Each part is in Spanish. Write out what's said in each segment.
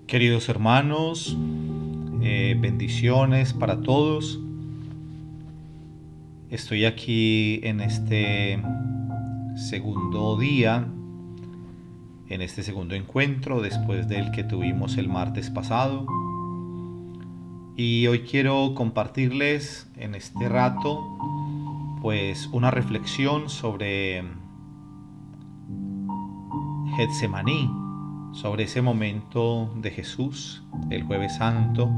Queridos hermanos, bendiciones para todos. Estoy aquí en este segundo día, en este segundo encuentro después del que tuvimos el martes pasado. Y hoy quiero compartirles en este rato pues una reflexión sobre Getsemaní, sobre ese momento de Jesús el Jueves Santo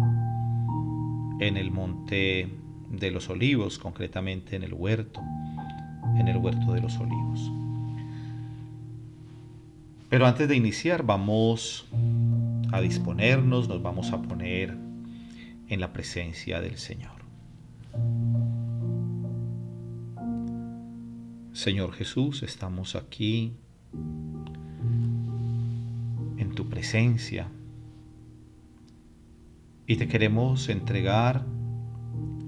en el monte de los Olivos, concretamente en el huerto de los Olivos. Pero antes de iniciar vamos a disponernos, nos vamos a poner en la presencia del Señor. Señor Jesús, estamos aquí en tu presencia y te queremos entregar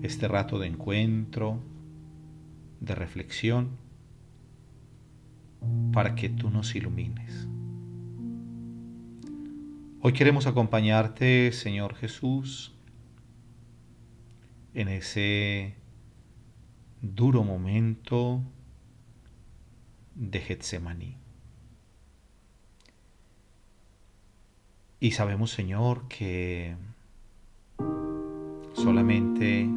este rato de encuentro, de reflexión, para que tú nos ilumines. Hoy queremos acompañarte, Señor Jesús, en ese duro momento de Getsemaní. Y sabemos, Señor, que solamente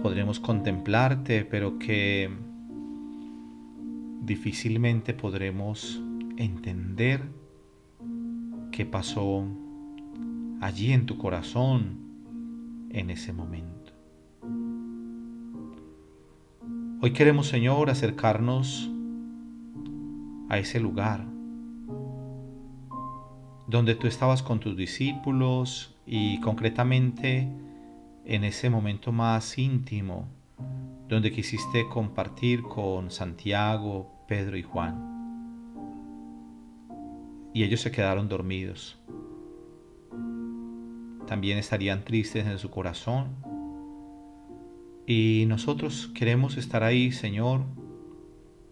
podremos contemplarte, pero que difícilmente podremos entender qué pasó allí en tu corazón en ese momento. Hoy queremos, Señor, acercarnos a ese lugar donde tú estabas con tus discípulos y concretamente en ese momento más íntimo donde quisiste compartir con Santiago, Pedro y Juan. Y ellos se quedaron dormidos. También estarían tristes en su corazón. Y nosotros queremos estar ahí, Señor,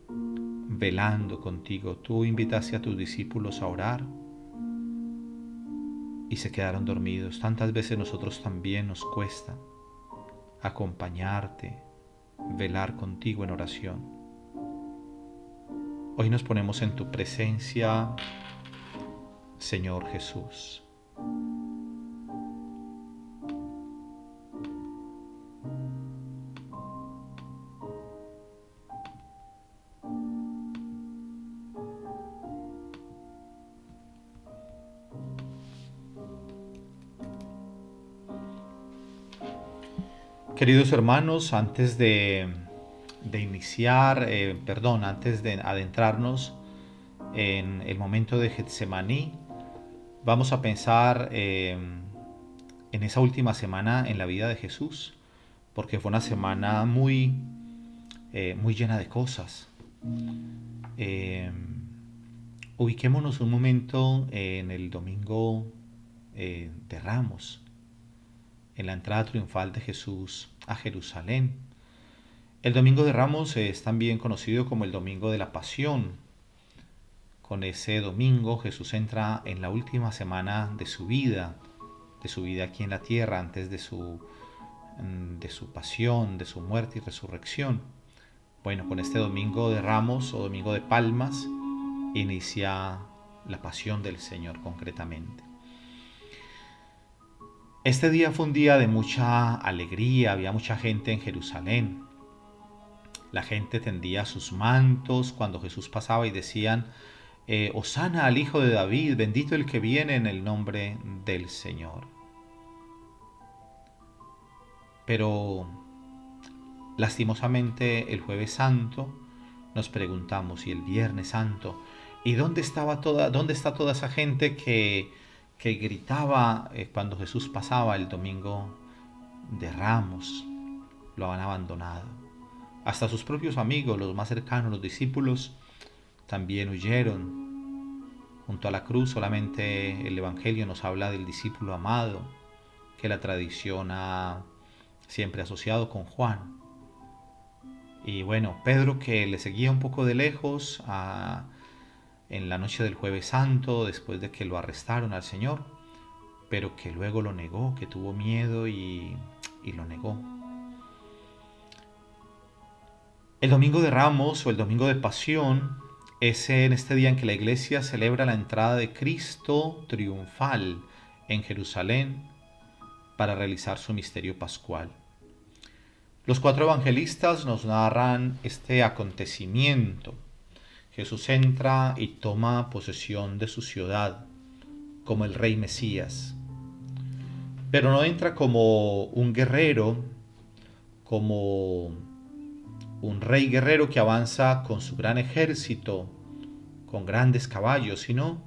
velando contigo. Tú invitaste a tus discípulos a orar y se quedaron dormidos. Tantas veces nosotros también nos cuesta acompañarte, velar contigo en oración. Hoy nos ponemos en tu presencia, Señor Jesús. Queridos hermanos, antes de iniciar, antes de adentrarnos en el momento de Getsemaní, vamos a pensar en esa última semana en la vida de Jesús, porque fue una semana muy llena de cosas. Eh, Ubiquémonos un momento en el domingo de Ramos, en la entrada triunfal de Jesús a Jerusalén. El domingo de Ramos es también conocido como el domingo de la Pasión. Con ese domingo Jesús entra en la última semana de su vida aquí en la tierra, antes de su pasión, de su muerte y resurrección. Bueno, con este domingo de Ramos o domingo de Palmas inicia la pasión del Señor concretamente. Este día fue un día de mucha alegría, había mucha gente en Jerusalén. La gente tendía sus mantos cuando Jesús pasaba y decían: Hosana al Hijo de David, bendito el que viene en el nombre del Señor. Pero lastimosamente el Jueves Santo nos preguntamos, y el Viernes Santo, ¿y dónde está toda esa gente que gritaba cuando Jesús pasaba el domingo de Ramos? Lo han abandonado. Hasta sus propios amigos, los más cercanos, los discípulos, también huyeron. Junto a la cruz solamente el Evangelio nos habla del discípulo amado, que la tradición ha siempre asociado con Juan. Y bueno, Pedro, que le seguía un poco de lejos, en la noche del Jueves Santo, después de que lo arrestaron al Señor, pero que luego lo negó, que tuvo miedo y lo negó. El Domingo de Ramos o el Domingo de Pasión es en este día en que la Iglesia celebra la entrada de Cristo triunfal en Jerusalén para realizar su misterio pascual. Los cuatro evangelistas nos narran este acontecimiento. Jesús entra y toma posesión de su ciudad como el rey Mesías, pero no entra como un guerrero, como un rey guerrero que avanza con su gran ejército, con grandes caballos, sino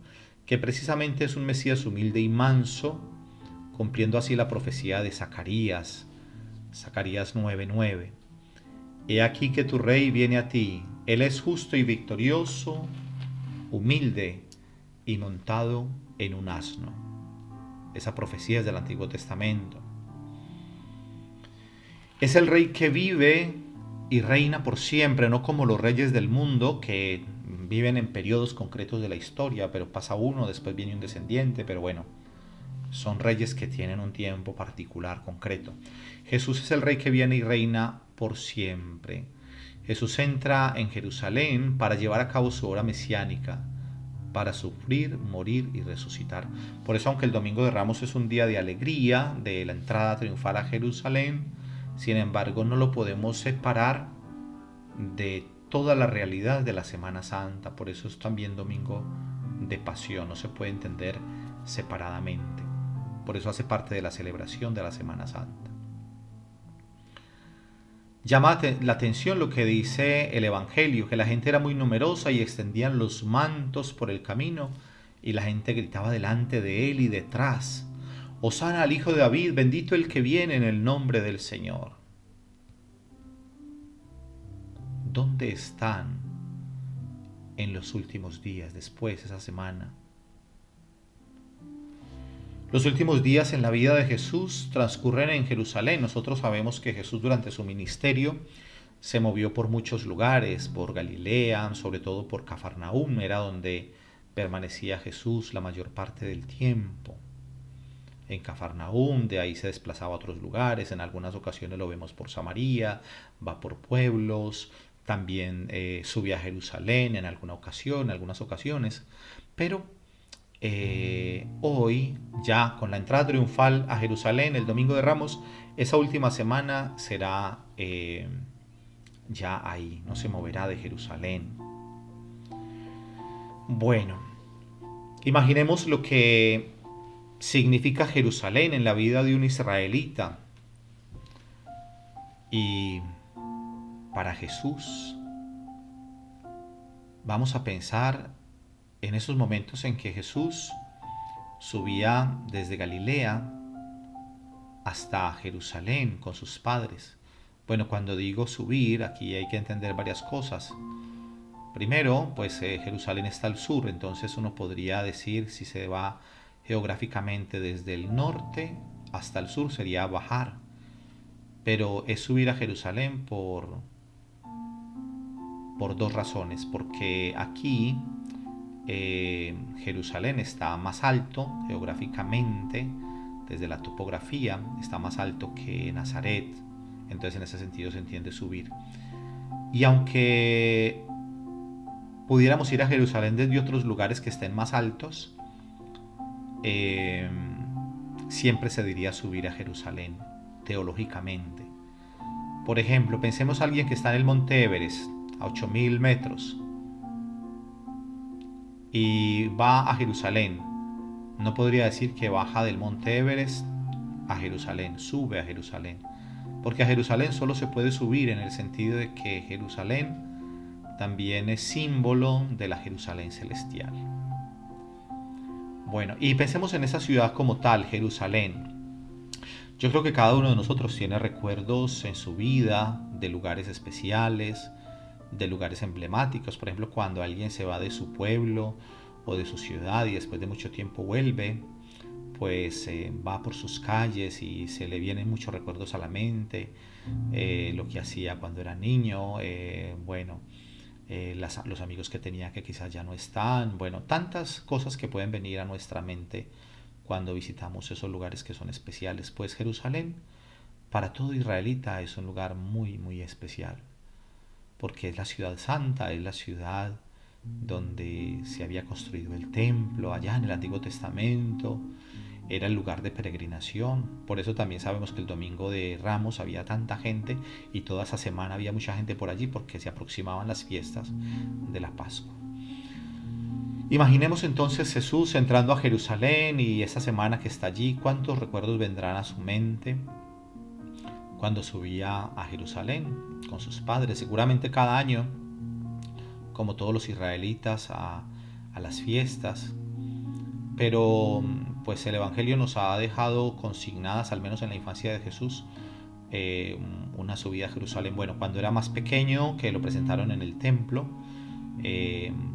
que precisamente es un Mesías humilde y manso, cumpliendo así la profecía de Zacarías 9:9. He aquí que tu rey viene a ti, él es justo y victorioso, humilde y montado en un asno. Esa profecía es del Antiguo Testamento. Es el rey que vive y reina por siempre, no como los reyes del mundo que viven en periodos concretos de la historia, pero pasa uno, después viene un descendiente, pero bueno, son reyes que tienen un tiempo particular, concreto. Jesús es el rey que viene y reina por siempre. Jesús entra en Jerusalén para llevar a cabo su obra mesiánica, para sufrir, morir y resucitar. Por eso, aunque el Domingo de Ramos es un día de alegría, de la entrada triunfal a Jerusalén, sin embargo no lo podemos separar de toda la realidad de la Semana Santa. Por eso es también Domingo de Pasión, no se puede entender separadamente. Por eso hace parte de la celebración de la Semana Santa. Llama la atención lo que dice el Evangelio, que la gente era muy numerosa y extendían los mantos por el camino y la gente gritaba delante de él y detrás: Hosana al Hijo de David, bendito el que viene en el nombre del Señor. ¿Dónde están en los últimos días, después de esa semana? Los últimos días en la vida de Jesús transcurren en Jerusalén. Nosotros sabemos que Jesús durante su ministerio se movió por muchos lugares, por Galilea, sobre todo por Cafarnaúm, era donde permanecía Jesús la mayor parte del tiempo. En Cafarnaúm, de ahí se desplazaba a otros lugares, en algunas ocasiones lo vemos por Samaria, va por pueblos, también sube a Jerusalén en alguna ocasión, en algunas ocasiones, pero hoy, ya con la entrada triunfal a Jerusalén, el Domingo de Ramos, esa última semana será ya ahí, no se moverá de Jerusalén. Bueno, imaginemos lo que significa Jerusalén en la vida de un israelita. Y para Jesús, vamos a pensar en esos momentos en que Jesús subía desde Galilea hasta Jerusalén con sus padres. Bueno, cuando digo subir, aquí hay que entender varias cosas. Primero, pues Jerusalén está al sur, entonces uno podría decir, si se va geográficamente desde el norte hasta el sur, sería bajar. Pero es subir a Jerusalén por dos razones. Porque aquí Jerusalén está más alto geográficamente, desde la topografía, está más alto que Nazaret. Entonces en ese sentido se entiende subir. Y aunque pudiéramos ir a Jerusalén desde otros lugares que estén más altos, siempre se diría subir a Jerusalén, teológicamente. Por ejemplo, pensemos a alguien que está en el Monte Everest, a 8000 metros, y va a Jerusalén. No podría decir que baja del Monte Everest a Jerusalén, sube a Jerusalén, porque a Jerusalén solo se puede subir en el sentido de que Jerusalén también es símbolo de la Jerusalén celestial. Bueno, y pensemos en esa ciudad como tal, Jerusalén. Yo creo que cada uno de nosotros tiene recuerdos en su vida de lugares especiales, de lugares emblemáticos. Por ejemplo, cuando alguien se va de su pueblo o de su ciudad y después de mucho tiempo vuelve, pues va por sus calles y se le vienen muchos recuerdos a la mente, lo que hacía cuando era niño, bueno, los amigos que tenía que quizás ya no están, bueno, tantas cosas que pueden venir a nuestra mente cuando visitamos esos lugares que son especiales. Pues Jerusalén, para todo israelita, es un lugar muy, muy especial, porque es la ciudad santa, es la ciudad donde se había construido el templo, allá en el Antiguo Testamento, era el lugar de peregrinación. Por eso también sabemos que el domingo de Ramos había tanta gente y toda esa semana había mucha gente por allí porque se aproximaban las fiestas de la Pascua. Imaginemos entonces Jesús entrando a Jerusalén y esa semana que está allí, ¿cuántos recuerdos vendrán a su mente cuando subía a Jerusalén con sus padres? Seguramente cada año, como todos los israelitas, a las fiestas. Pero pues el Evangelio nos ha dejado consignadas, al menos en la infancia de Jesús, eh, una subida a Jerusalén. Bueno, cuando era más pequeño, que lo presentaron en el templo,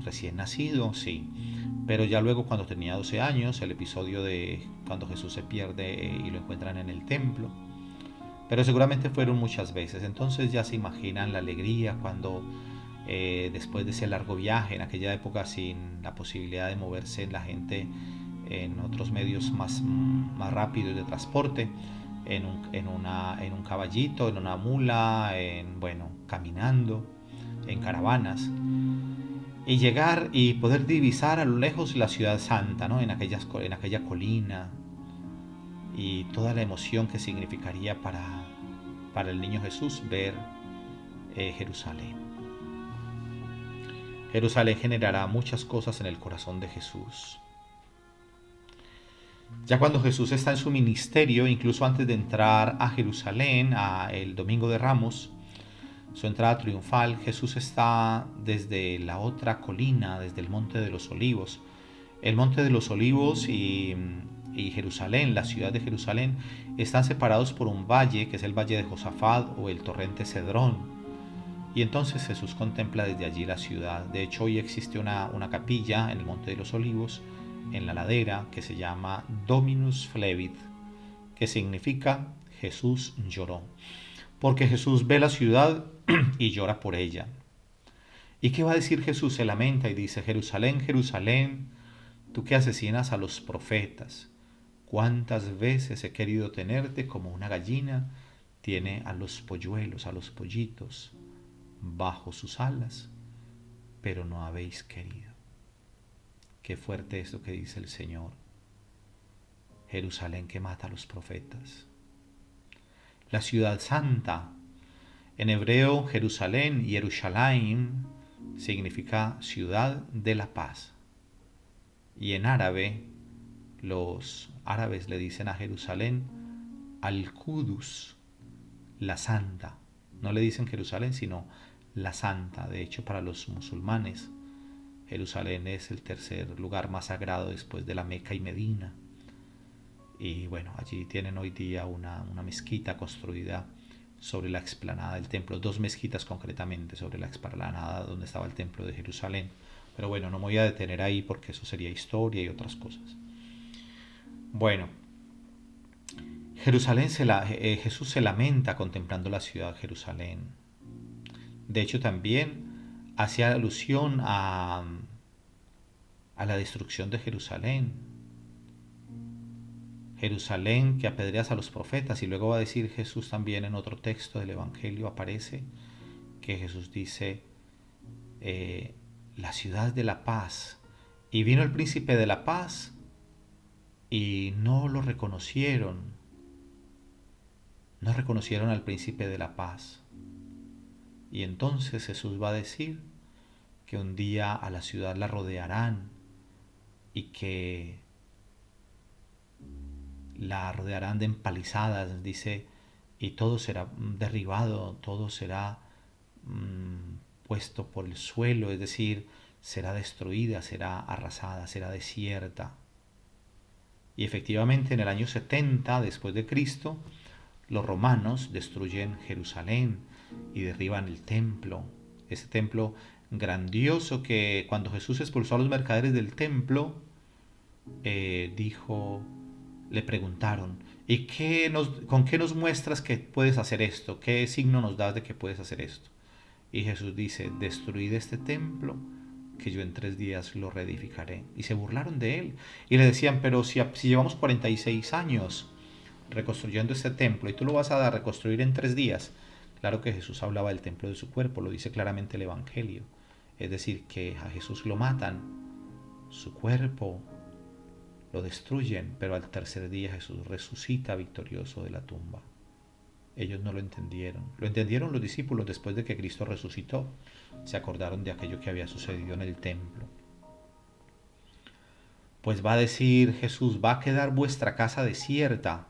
recién nacido, sí. Pero ya luego cuando tenía 12 años, el episodio de cuando Jesús se pierde y lo encuentran en el templo. Pero seguramente fueron muchas veces. Entonces ya se imaginan la alegría cuando después de ese largo viaje, en aquella época sin la posibilidad de moverse la gente en otros medios más rápidos de transporte, en un caballito, en una mula, bueno, caminando, en caravanas, y llegar y poder divisar a lo lejos la ciudad santa, ¿no? En aquella colina, y toda la emoción que significaría para el niño Jesús ver Jerusalén. Jerusalén generará muchas cosas en el corazón de Jesús. Ya cuando Jesús está en su ministerio, incluso antes de entrar a Jerusalén, el Domingo de Ramos, su entrada triunfal, Jesús está desde la otra colina, desde el Monte de los Olivos. El Monte de los Olivos y Jerusalén, la ciudad de Jerusalén, están separados por un valle, que es el Valle de Josafat o el torrente Cedrón. Y entonces Jesús contempla desde allí la ciudad. De hecho, hoy existe una capilla en el Monte de los Olivos, en la ladera, que se llama Dominus Flevit, que significa Jesús lloró. Porque Jesús ve la ciudad y llora por ella. ¿Y qué va a decir Jesús? Se lamenta y dice: Jerusalén, Jerusalén, tú que asesinas a los profetas, cuántas veces he querido tenerte como una gallina tiene a los polluelos, a los pollitos, bajo sus alas, pero no habéis querido. Qué fuerte es lo que dice el Señor. Jerusalén que mata a los profetas. La ciudad santa. En hebreo, Jerusalén, Yerushalayim, significa ciudad de la paz. Y en árabe, los árabes le dicen a Jerusalén Al-Qudus, la santa. No le dicen Jerusalén, sino la santa. De hecho, para los musulmanes, Jerusalén es el tercer lugar más sagrado después de la Meca y Medina. Y bueno, allí tienen hoy día una mezquita construida sobre la explanada del templo, dos mezquitas concretamente sobre la explanada donde estaba el templo de Jerusalén. Pero bueno, no me voy a detener ahí porque eso sería historia y otras cosas. Bueno, Jesús se lamenta contemplando la ciudad de Jerusalén. De hecho, también hacía alusión a la destrucción de Jerusalén. Jerusalén que apedreas a los profetas. Y luego va a decir Jesús también en otro texto del Evangelio, aparece que Jesús dice, la ciudad de la paz. Y vino el príncipe de la paz y no lo reconocieron. No reconocieron al príncipe de la paz. Y entonces Jesús va a decir que un día a la ciudad la rodearán y que la rodearán de empalizadas, dice, y todo será derribado, todo será puesto por el suelo, es decir, será destruida, será arrasada, será desierta. Y efectivamente en el año 70 después de Cristo, los romanos destruyen Jerusalén y derriban el templo, ese templo grandioso que cuando Jesús expulsó a los mercaderes del templo, dijo, le preguntaron, ¿y con qué nos muestras que puedes hacer esto? ¿Qué signo nos das de que puedes hacer esto? Y Jesús dice, destruid este templo, que yo en 3 días lo reedificaré. Y se burlaron de él. Y le decían, pero si llevamos 46 años reconstruyendo este templo y tú lo vas a reconstruir en 3 días. Claro que Jesús hablaba del templo de su cuerpo, lo dice claramente el Evangelio. Es decir, que a Jesús lo matan, su cuerpo lo destruyen, pero al tercer día Jesús resucita victorioso de la tumba. Ellos no lo entendieron. Lo entendieron los discípulos después de que Cristo resucitó. Se acordaron de aquello que había sucedido en el templo. Pues va a decir Jesús, va a quedar vuestra casa desierta.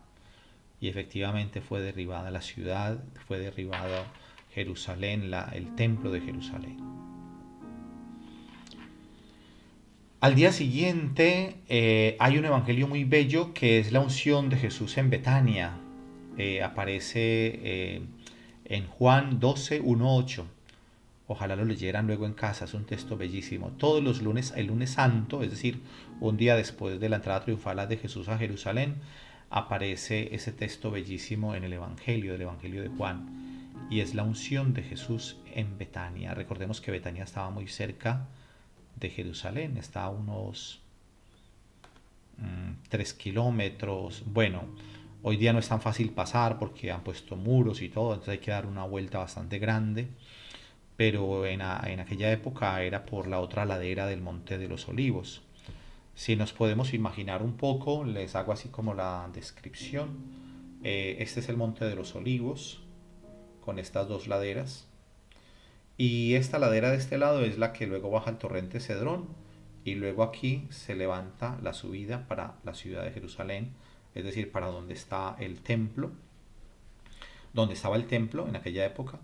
Y efectivamente fue derribada la ciudad, fue derribado Jerusalén, el templo de Jerusalén. Al día siguiente hay un evangelio muy bello que es la unción de Jesús en Betania. Aparece en Juan 12, 1, 8. Ojalá lo leyeran luego en casa, es un texto bellísimo. Todos los lunes, el lunes santo, es decir, un día después de la entrada triunfal de Jesús a Jerusalén, aparece ese texto bellísimo en el Evangelio, del Evangelio de Juan. Y es la unción de Jesús en Betania. Recordemos que Betania estaba muy cerca de Jerusalén, está a unos 3 kilómetros. Bueno, hoy día no es tan fácil pasar porque han puesto muros y todo, entonces hay que dar una vuelta bastante grande. Pero en aquella época era por la otra ladera del Monte de los Olivos. Si nos podemos imaginar un poco, les hago así como la descripción. Este es el Monte de los Olivos, con estas dos laderas. Y esta ladera de este lado es la que luego baja al torrente Cedrón. Y luego aquí se levanta la subida para la ciudad de Jerusalén, es decir, para donde está el templo, donde estaba el templo en aquella época.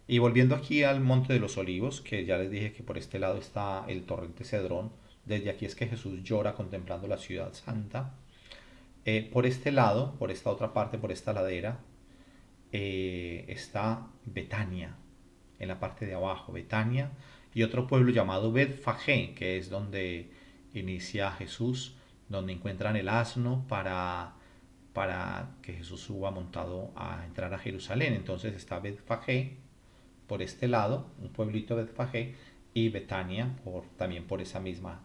Y volviendo aquí al Monte de los Olivos, que ya les dije que por este lado está el torrente Cedrón, desde aquí es que Jesús llora contemplando la ciudad santa. Por este lado, por esta otra parte, por esta ladera, está Betania, en la parte de abajo, Betania, y otro pueblo llamado Betfagé, que es donde inicia Jesús, donde encuentran el asno para que Jesús suba montado a entrar a Jerusalén. Entonces está Betfagé por este lado, un pueblito de Betfagé, y Betania también por esa misma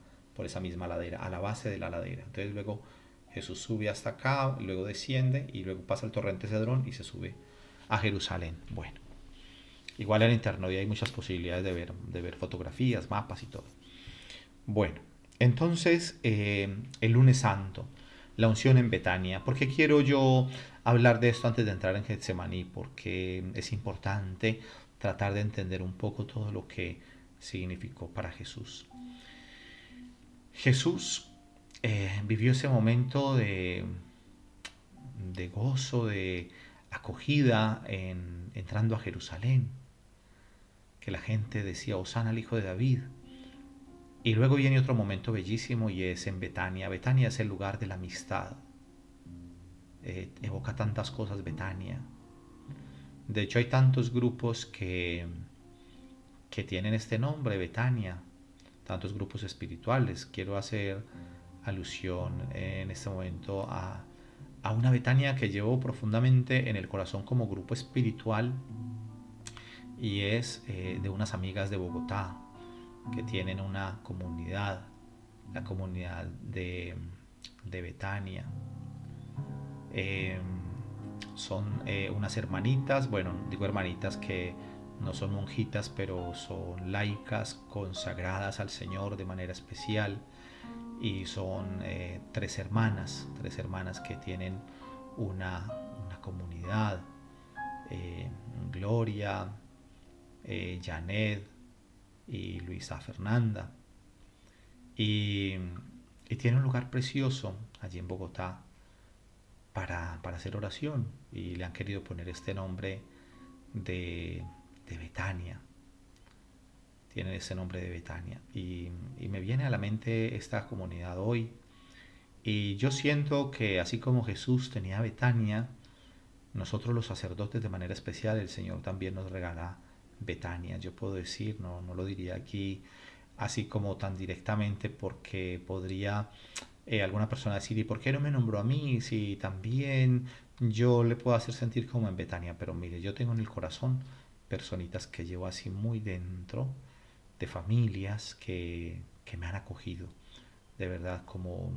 ladera, a la base de la ladera. Entonces luego Jesús sube hasta acá, luego desciende y luego pasa el torrente Cedrón y se sube a Jerusalén. Bueno, igual en internet hay muchas posibilidades de ver fotografías, mapas y todo. Bueno, entonces el lunes santo, la unción en Betania. ¿Por qué quiero yo hablar de esto antes de entrar en Getsemaní? Porque es importante tratar de entender un poco todo lo que significó para Jesús. Jesús vivió ese momento de gozo, de acogida entrando a Jerusalén, que la gente decía, Hosana al hijo de David. Y luego viene otro momento bellísimo y es en Betania. Betania es el lugar de la amistad. Evoca tantas cosas Betania. De hecho hay tantos grupos que tienen este nombre, Betania, tantos grupos espirituales. Quiero hacer alusión en este momento a una Betania que llevo profundamente en el corazón como grupo espiritual y es de unas amigas de Bogotá que tienen una comunidad, la comunidad de Betania. Eh, Son unas hermanitas, bueno, digo hermanitas que no son monjitas, pero son laicas consagradas al Señor de manera especial. Y son tres hermanas que tienen una comunidad. Gloria, Janet y Luisa Fernanda. Y, y tiene un lugar precioso allí en Bogotá para hacer oración. Y le han querido poner este nombre de Betania. Tienen ese nombre de Betania. Y me viene a la mente esta comunidad hoy. Y yo siento que así como Jesús tenía Betania, nosotros los sacerdotes de manera especial, el Señor también nos regala Betania. Yo puedo decir, no lo diría aquí así como tan directamente porque podría alguna persona decir, ¿y por qué no me nombró a mí? Si también yo le puedo hacer sentir como en Betania, pero mire, yo tengo en el corazón personitas que llevo así muy dentro, de familias que me han acogido de verdad como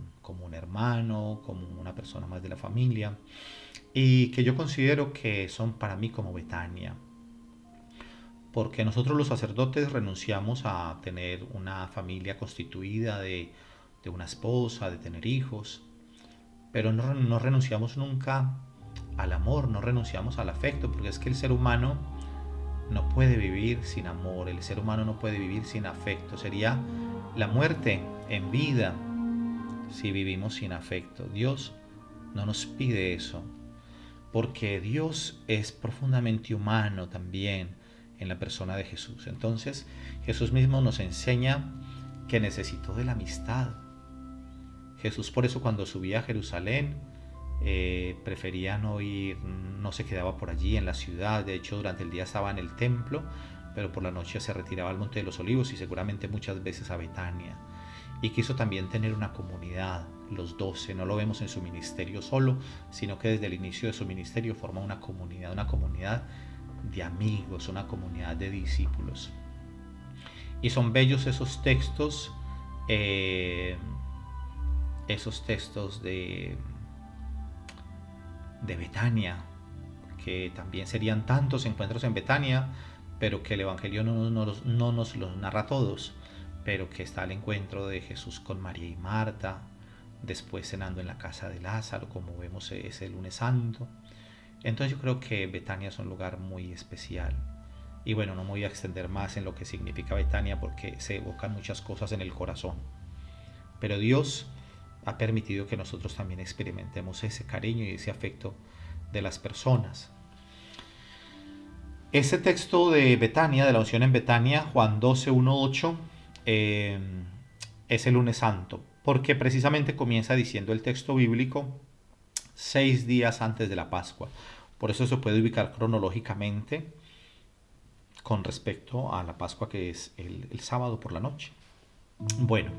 un hermano, como una persona más de la familia, y que yo considero que son para mí como Betania, porque nosotros los sacerdotes renunciamos a tener una familia constituida de una esposa, de tener hijos, pero no renunciamos nunca al amor, no renunciamos al afecto, porque es que el ser humano no puede vivir sin amor, el ser humano no puede vivir sin afecto, sería la muerte en vida si vivimos sin afecto. Dios no nos pide eso, porque Dios es profundamente humano también en la persona de Jesús. Entonces Jesús mismo nos enseña que necesitó de la amistad. Jesús por eso cuando subía a Jerusalén prefería no ir, no se quedaba por allí en la ciudad. De hecho, durante el día estaba en el templo, pero por la noche se retiraba al Monte de los Olivos y seguramente muchas veces a Betania. Y quiso también tener una comunidad, los 12. No lo vemos en su ministerio solo, sino que desde el inicio de su ministerio forma una comunidad de amigos, una comunidad de discípulos. Y son bellos esos textos de Betania, que también serían tantos encuentros en Betania, pero que el Evangelio no nos los narra todos, pero que está el encuentro de Jesús con María y Marta, después cenando en la casa de Lázaro, como vemos ese lunes santo. Entonces yo creo que Betania es un lugar muy especial. Y bueno, no me voy a extender más en lo que significa Betania porque se evocan muchas cosas en el corazón. Pero Dios ha permitido que nosotros también experimentemos ese cariño y ese afecto de las personas. Ese texto de Betania, de la unción en Betania, Juan 12, 1, 8, es el lunes santo, porque precisamente comienza diciendo el texto bíblico 6 días antes de la Pascua. Por eso se puede ubicar cronológicamente con respecto a la Pascua, que es el sábado por la noche. Bueno,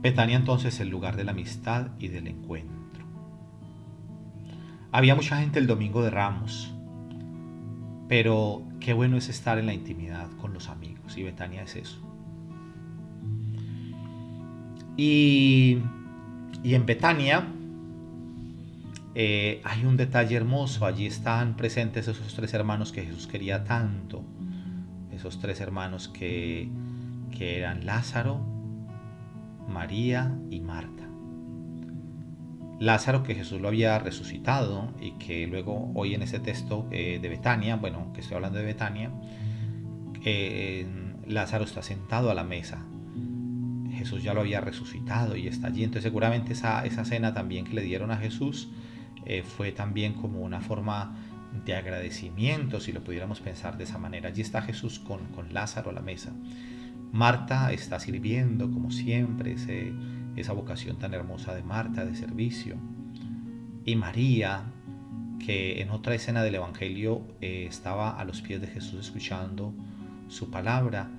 Betania entonces es el lugar de la amistad y del encuentro. Había mucha gente el domingo de Ramos, pero qué bueno es estar en la intimidad con los amigos, y Betania es eso. Y en Betania hay un detalle hermoso. Allí están presentes esos 3 hermanos que Jesús quería tanto. Esos 3 hermanos que eran Lázaro, María y Marta. Lázaro, que Jesús lo había resucitado y que luego hoy en ese texto de Betania, bueno, que estoy hablando de Betania, Lázaro está sentado a la mesa. Jesús ya lo había resucitado y está allí. Entonces seguramente esa cena también que le dieron a Jesús fue también como una forma de agradecimiento, si lo pudiéramos pensar de esa manera. Allí está Jesús con Lázaro a la mesa. Marta está sirviendo como siempre, esa vocación tan hermosa de Marta, de servicio. Y María, que en otra escena del Evangelio estaba a los pies de Jesús escuchando su palabra,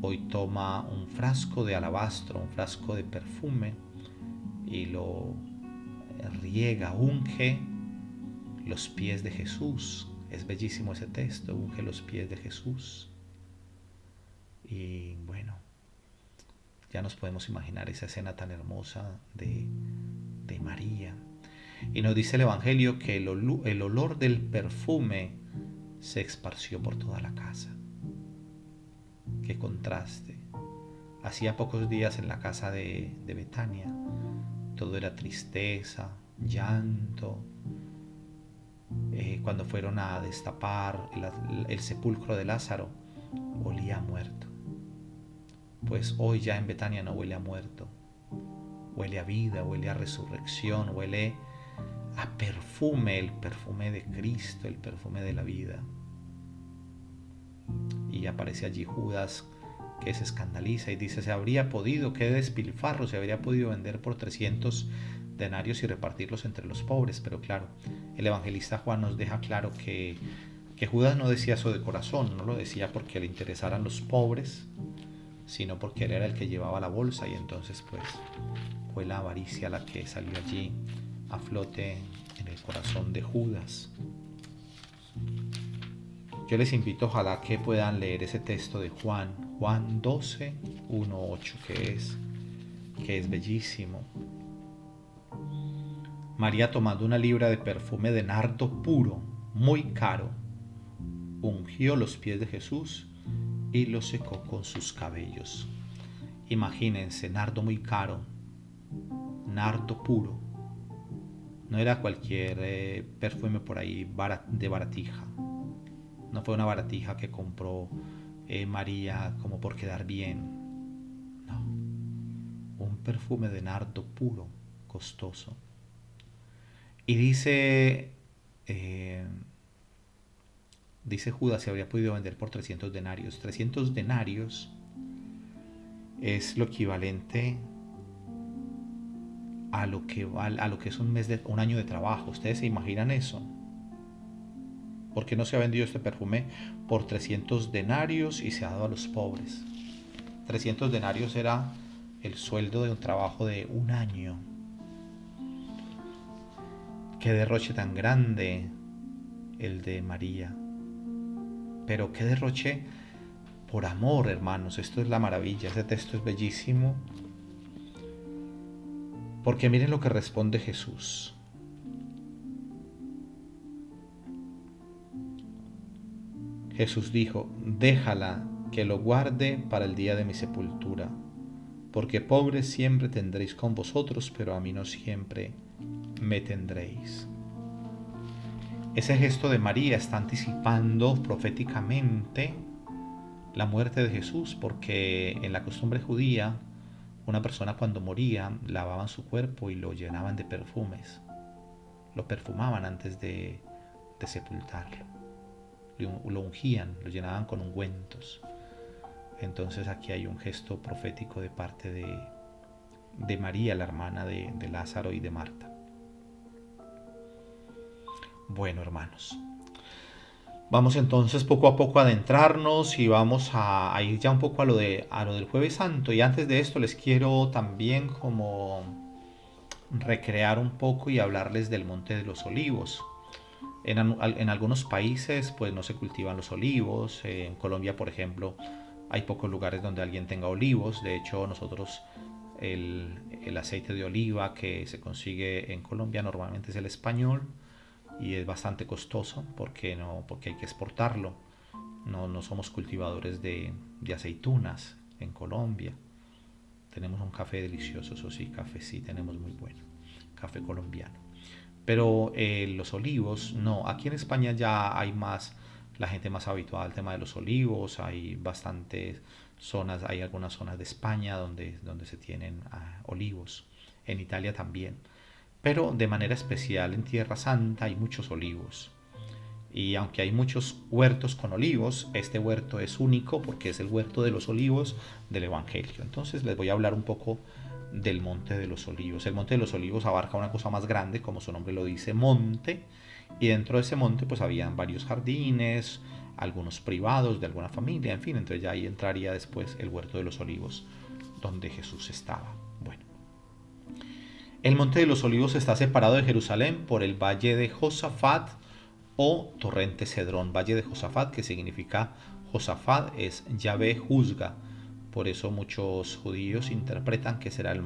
hoy toma un frasco de alabastro, un frasco de perfume, y lo riega, unge los pies de Jesús. Es bellísimo ese texto, unge los pies de Jesús. Y bueno, ya nos podemos imaginar esa escena tan hermosa de María. Y nos dice el Evangelio que el olor del perfume se esparció por toda la casa. Qué contraste. Hacía pocos días en la casa de Betania todo era tristeza, llanto. Cuando fueron a destapar el sepulcro de Lázaro, olía a muerto. Pues hoy ya en Betania no huele a muerto, huele a vida, huele a resurrección, huele a perfume, el perfume de Cristo, el perfume de la vida. Y aparece allí Judas, que se escandaliza y dice: se habría podido, qué despilfarro, se habría podido vender por 300 denarios y repartirlos entre los pobres. Pero claro, el evangelista Juan nos deja claro que Judas no decía eso de corazón, no lo decía porque le interesaran los pobres, sino porque él era el que llevaba la bolsa, y entonces pues fue la avaricia la que salió allí a flote en el corazón de Judas. Yo les invito, ojalá que puedan leer ese texto de Juan 12, 1, 8, que es bellísimo. María, tomando una libra de perfume de nardo puro, muy caro, ungió los pies de Jesús y los secó con sus cabellos. Imagínense, nardo muy caro, nardo puro. No era cualquier perfume por ahí de baratija. No fue una baratija que compró María como por quedar bien. No, un perfume de nardo puro, costoso. Y dice Judas, se habría podido vender por 300 denarios. 300 denarios es lo equivalente a lo que es un año de trabajo. ¿Ustedes se imaginan eso? ¿Por qué no se ha vendido este perfume por 300 denarios y se ha dado a los pobres? 300 denarios era el sueldo de un trabajo de un año. Qué derroche tan grande el de María. Pero qué derroche por amor, hermanos. Esto es la maravilla. Este texto es bellísimo. Porque miren lo que responde Jesús. Jesús dijo: déjala, que lo guarde para el día de mi sepultura, porque pobres siempre tendréis con vosotros, pero a mí no siempre me tendréis. Ese gesto de María está anticipando proféticamente la muerte de Jesús, porque en la costumbre judía, una persona cuando moría lavaban su cuerpo y lo llenaban de perfumes, lo perfumaban antes de sepultarlo. Lo ungían, lo llenaban con ungüentos. Entonces aquí hay un gesto profético de parte de María, la hermana de Lázaro y de Marta. Bueno, hermanos, vamos entonces poco a poco a adentrarnos y vamos a ir ya un poco a lo del Jueves Santo. Y antes de esto les quiero también como recrear un poco y hablarles del Monte de los Olivos. En algunos países pues no se cultivan los olivos. En Colombia, por ejemplo, hay pocos lugares donde alguien tenga olivos. De hecho, nosotros el aceite de oliva que se consigue en Colombia normalmente es el español y es bastante costoso porque hay que exportarlo. No somos cultivadores de aceitunas en Colombia. Tenemos un café delicioso, eso sí, café sí tenemos muy bueno, café colombiano. Pero los olivos, no. Aquí en España ya hay la gente más habituada al tema de los olivos. Hay bastantes zonas, hay algunas zonas de España donde se tienen olivos. En Italia también. Pero de manera especial en Tierra Santa hay muchos olivos. Y aunque hay muchos huertos con olivos, este huerto es único porque es el huerto de los olivos del Evangelio. Entonces les voy a hablar un poco del Monte de los Olivos. El Monte de los Olivos abarca una cosa más grande, como su nombre lo dice, monte, y dentro de ese monte pues habían varios jardines, algunos privados de alguna familia, en fin, entonces ya ahí entraría después el Huerto de los Olivos, donde Jesús estaba. Bueno, el Monte de los Olivos está separado de Jerusalén por el Valle de Josafat o Torrente Cedrón. Valle de Josafat, que significa Josafat es Yahvé juzga. Por eso muchos judíos interpretan que será el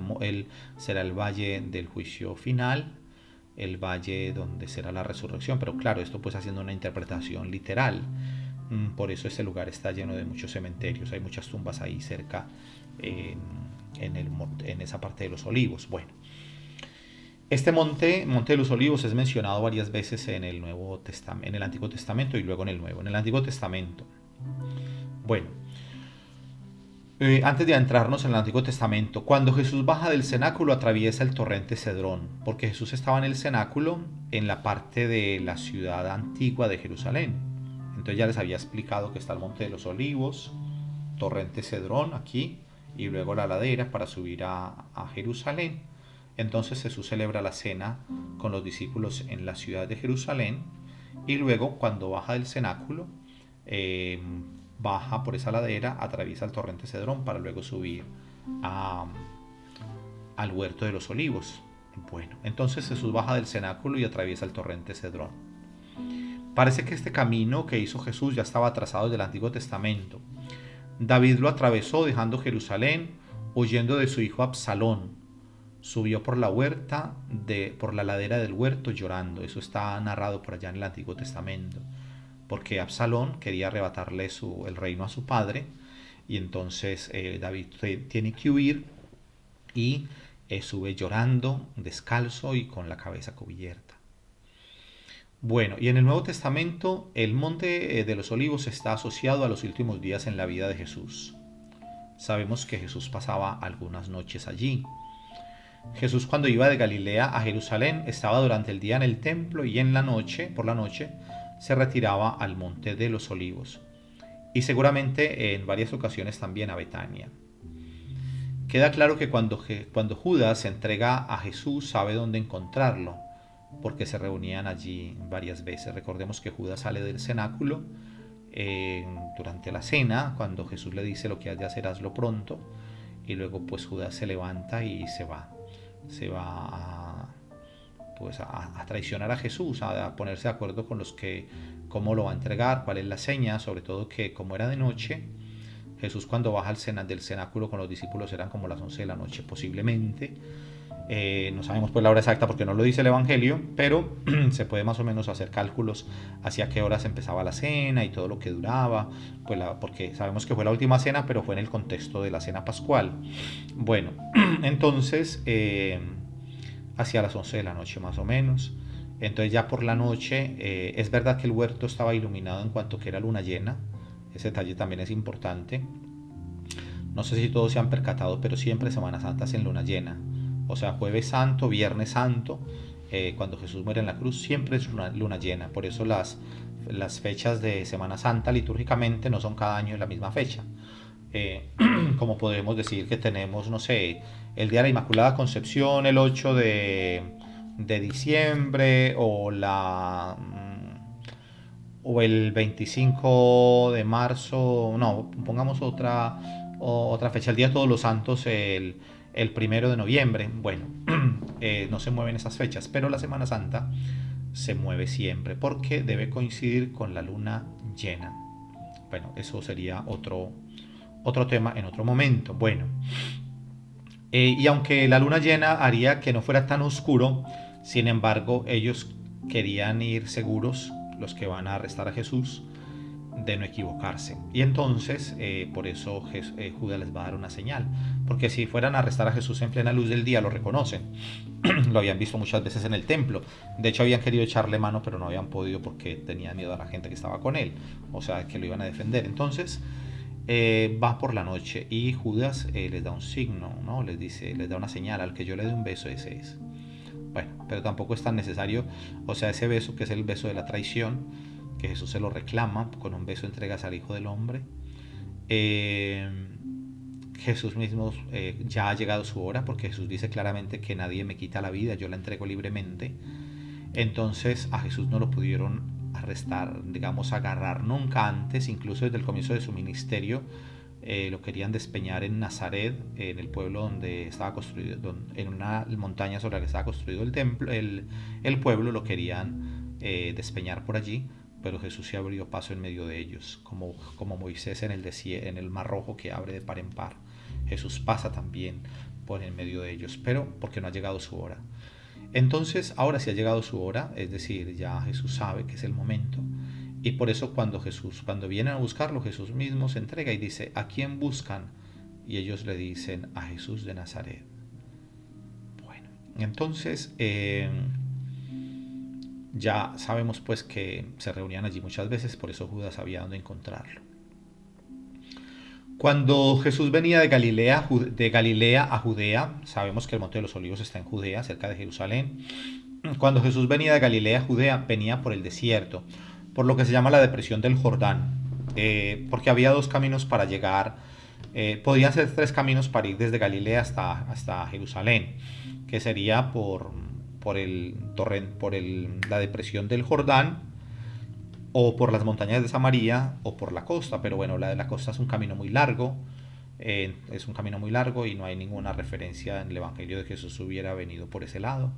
valle del juicio final, el valle donde será la resurrección. Pero claro, esto pues haciendo una interpretación literal. Por eso este lugar está lleno de muchos cementerios. Hay muchas tumbas ahí cerca en esa parte de los olivos. Bueno, este monte de los Olivos es mencionado varias veces en el Antiguo Testamento y luego en el Nuevo. En el Antiguo Testamento. Bueno, antes de adentrarnos en el Antiguo Testamento, cuando Jesús baja del cenáculo atraviesa el torrente Cedrón, porque Jesús estaba en el cenáculo en la parte de la ciudad antigua de Jerusalén. Entonces ya les había explicado que está el Monte de los Olivos, torrente Cedrón aquí, y luego la ladera para subir a Jerusalén. Entonces Jesús celebra la cena con los discípulos en la ciudad de Jerusalén y luego cuando baja del cenáculo baja por esa ladera, atraviesa el torrente Cedrón para luego subir al huerto de los olivos. Bueno, entonces Jesús baja del cenáculo y atraviesa el torrente Cedrón. Parece que este camino que hizo Jesús ya estaba trazado desde el Antiguo Testamento. David lo atravesó dejando Jerusalén, huyendo de su hijo Absalón. Subió por la huerta, por la ladera del huerto llorando. Eso está narrado por allá en el Antiguo Testamento. Porque Absalón quería arrebatarle el reino a su padre. Y entonces David tiene que huir y sube llorando, descalzo y con la cabeza cubierta. Bueno, y en el Nuevo Testamento el monte de los olivos está asociado a los últimos días en la vida de Jesús. Sabemos que Jesús pasaba algunas noches allí. Jesús, cuando iba de Galilea a Jerusalén, estaba durante el día en el templo y en la noche, por la noche, se retiraba al monte de los olivos y seguramente en varias ocasiones también a Betania. Queda claro que cuando Judas entrega a Jesús sabe dónde encontrarlo, porque se reunían allí varias veces. Recordemos que Judas sale del cenáculo durante la cena, cuando Jesús le dice: lo que has de hacer, hazlo pronto. Y luego pues Judas se levanta y se va a traicionar a Jesús, a ponerse de acuerdo con los que cómo lo va a entregar, cuál es la seña, sobre todo que como era de noche, Jesús cuando baja del cenáculo con los discípulos eran como las 11 de la noche posiblemente. No sabemos pues la hora exacta porque no lo dice el Evangelio, pero se puede más o menos hacer cálculos hacia qué horas empezaba la cena y todo lo que duraba, pues porque sabemos que fue la última cena, pero fue en el contexto de la cena pascual. Bueno, entonces hacia las 11 de la noche más o menos. Entonces ya por la noche, es verdad que el huerto estaba iluminado en cuanto que era luna llena, ese detalle también es importante. No sé si todos se han percatado, pero siempre Semana Santa es en luna llena. O sea, Jueves Santo, Viernes Santo, cuando Jesús muere en la cruz, siempre es luna llena. Por eso las fechas de Semana Santa litúrgicamente no son cada año en la misma fecha. Como podemos decir que tenemos, no sé, el Día de la Inmaculada Concepción, el 8 de diciembre, o el 25 de marzo, no, pongamos otra fecha, el Día de Todos los Santos, el 1 de noviembre. Bueno, no se mueven esas fechas, pero la Semana Santa se mueve siempre porque debe coincidir con la luna llena. Bueno, eso sería otro tema en otro momento. Bueno, y aunque la luna llena haría que no fuera tan oscuro, sin embargo, ellos querían ir seguros, los que van a arrestar a Jesús, de no equivocarse. Y entonces, por eso Judas les va a dar una señal. Porque si fueran a arrestar a Jesús en plena luz del día, lo reconocen. Lo habían visto muchas veces en el templo. De hecho, habían querido echarle mano, pero no habían podido porque tenían miedo a la gente que estaba con él. O sea, que lo iban a defender. Entonces, va por la noche y Judas les da un signo, ¿no? Les da una señal: al que yo le dé un beso, ese es. Bueno, pero tampoco es tan necesario. O sea, ese beso que es el beso de la traición, que Jesús se lo reclama: con un beso entregas al Hijo del Hombre. Eh, Jesús mismo ya ha llegado su hora, porque Jesús dice claramente que nadie me quita la vida, yo la entrego libremente. Entonces a Jesús no lo pudieron arrestar, digamos, agarrar nunca antes, incluso desde el comienzo de su ministerio. Lo querían despeñar en Nazaret, en el pueblo donde estaba construido, en una montaña sobre la que estaba construido el templo, el pueblo lo querían despeñar por allí, pero Jesús se abrió paso en medio de ellos, como Moisés en el Mar Rojo, que abre de par en par. Jesús pasa también por en medio de ellos, pero porque no ha llegado su hora. Entonces, ahora sí ha llegado su hora, es decir, ya Jesús sabe que es el momento. Y por eso cuando vienen a buscarlo, Jesús mismo se entrega y dice: ¿a quién buscan? Y ellos le dicen: a Jesús de Nazaret. Bueno, entonces ya sabemos pues que se reunían allí muchas veces, por eso Judas sabía dónde encontrarlo. Cuando Jesús venía de Galilea a Judea, sabemos que el Monte de los Olivos está en Judea, cerca de Jerusalén. Cuando Jesús venía de Galilea a Judea, venía por el desierto, por lo que se llama la depresión del Jordán, porque había dos caminos para llegar. Podían ser tres caminos para ir desde Galilea hasta Jerusalén, que sería la depresión del Jordán, o por las montañas de Samaria, o por la costa. Pero bueno, la de la costa es un camino muy largo, y no hay ninguna referencia en el Evangelio de que Jesús hubiera venido por ese lado.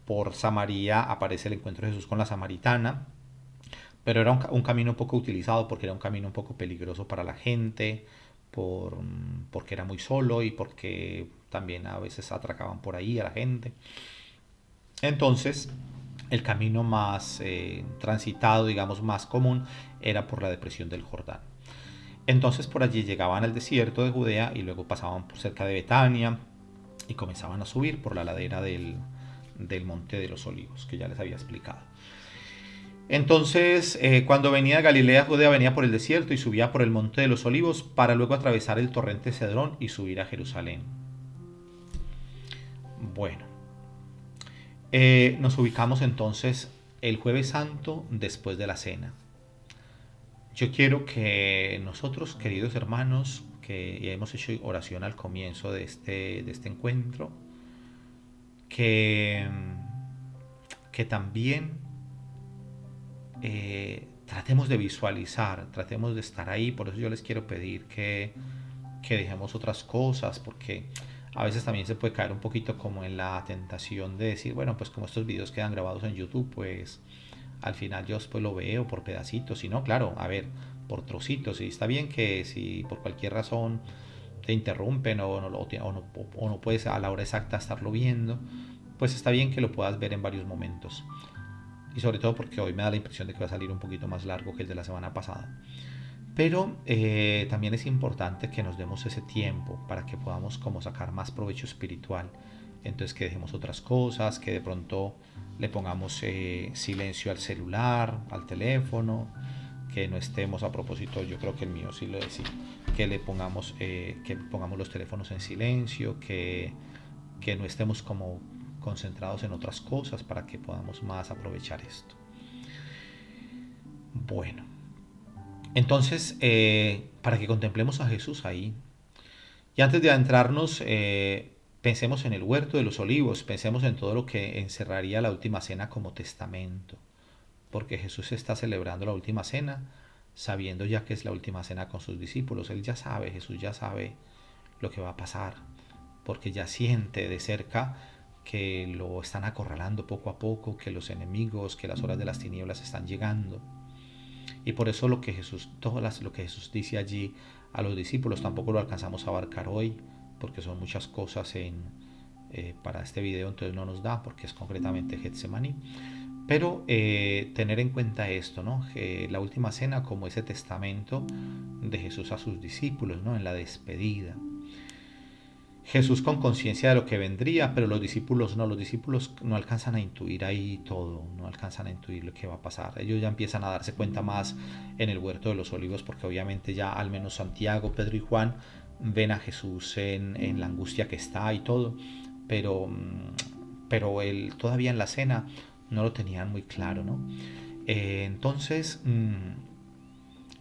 por Samaria aparece el encuentro de Jesús con la samaritana, pero era un camino poco utilizado porque era un camino un poco peligroso para la gente, porque era muy solo y porque también a veces atracaban por ahí a la gente. Entonces, el camino más transitado, digamos, más común, era por la depresión del Jordán. Entonces por allí llegaban al desierto de Judea y luego pasaban por cerca de Betania y comenzaban a subir por la ladera del Monte de los Olivos, que ya les había explicado. Entonces, cuando venía de Galilea, Judea, venía por el desierto y subía por el Monte de los Olivos para luego atravesar el torrente Cedrón y subir a Jerusalén. Bueno, nos ubicamos entonces el Jueves Santo después de la cena. Yo quiero que nosotros, queridos hermanos, que ya hemos hecho oración al comienzo de este encuentro, que, que también tratemos de visualizar, tratemos de estar ahí. Por eso yo les quiero pedir que dejemos otras cosas, porque a veces también se puede caer un poquito como en la tentación de decir, bueno, pues como estos videos quedan grabados en YouTube, pues al final yo después lo veo por pedacitos. Y no, claro, a ver, por trocitos. Y está bien que si por cualquier razón te interrumpen o no puedes a la hora exacta estarlo viendo, pues está bien que lo puedas ver en varios momentos. Y sobre todo porque hoy me da la impresión de que va a salir un poquito más largo que el de la semana pasada. Pero también es importante que nos demos ese tiempo para que podamos como sacar más provecho espiritual. Entonces que dejemos otras cosas, que de pronto le pongamos silencio al celular, al teléfono, que no estemos a propósito, yo creo que el mío sí lo decía, que pongamos los teléfonos en silencio, que no estemos como concentrados en otras cosas para que podamos más aprovechar esto. Bueno, entonces, para que contemplemos a Jesús ahí. Y antes de adentrarnos, pensemos en el huerto de los olivos, pensemos en todo lo que encerraría la última cena como testamento. Porque Jesús está celebrando la última cena, sabiendo ya que es la última cena con sus discípulos. Él ya sabe, Jesús ya sabe lo que va a pasar, porque ya siente de cerca que lo están acorralando poco a poco, que los enemigos, que las horas de las tinieblas están llegando. Y por eso lo que Jesús dice allí a los discípulos tampoco lo alcanzamos a abarcar hoy, porque son muchas cosas para este video, entonces no nos da, porque es concretamente Getsemaní. Pero tener en cuenta esto, ¿no? La última cena como ese testamento de Jesús a sus discípulos, ¿no? En la despedida. Jesús con conciencia de lo que vendría, pero los discípulos no alcanzan a intuir ahí todo, no alcanzan a intuir lo que va a pasar. Ellos ya empiezan a darse cuenta más en el huerto de los olivos, porque obviamente ya al menos Santiago, Pedro y Juan ven a Jesús en la angustia que está y todo, pero él todavía en la cena no lo tenían muy claro, ¿no? Entonces,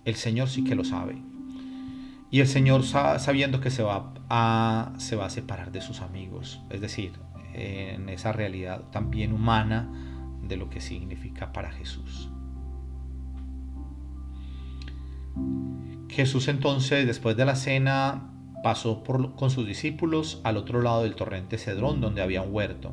el Señor sí que lo sabe. Y el Señor, sabiendo que se va a separar de sus amigos, es decir, en esa realidad también humana de lo que significa para Jesús. Jesús entonces, después de la cena, pasó con sus discípulos al otro lado del torrente Cedrón, donde había un huerto.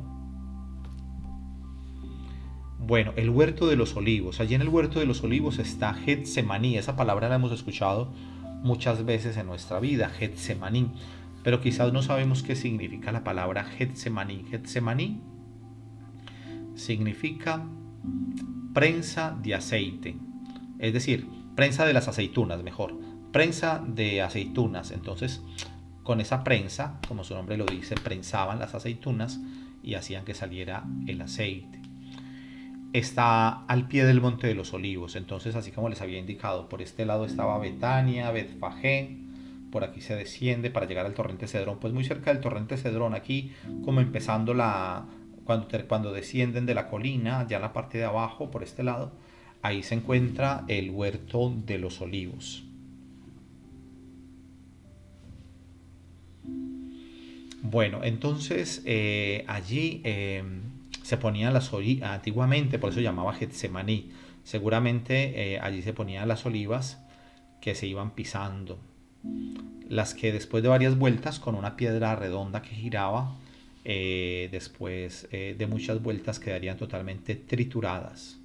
Bueno, el huerto de los olivos. Allí en el huerto de los olivos está Getsemaní. Esa palabra la hemos escuchado muchas veces en nuestra vida, Getsemaní. Pero quizás no sabemos qué significa la palabra Getsemaní. Getsemaní significa prensa de aceite. Es decir, prensa de las aceitunas, mejor. Prensa de aceitunas. Entonces, con esa prensa, como su nombre lo dice, prensaban las aceitunas y hacían que saliera el aceite. Está al pie del Monte de los Olivos. Entonces, así como les había indicado, por este lado estaba Betania, Betfagé, por aquí se desciende para llegar al torrente Cedrón, pues muy cerca del torrente Cedrón, aquí como empezando cuando descienden de la colina, ya en la parte de abajo, por este lado, ahí se encuentra el huerto de los olivos. Bueno, entonces allí se ponían antiguamente, por eso se llamaba Getsemaní. Seguramente allí se ponían las olivas que se iban pisando, las que después de varias vueltas con una piedra redonda que giraba después de muchas vueltas quedarían totalmente trituradas.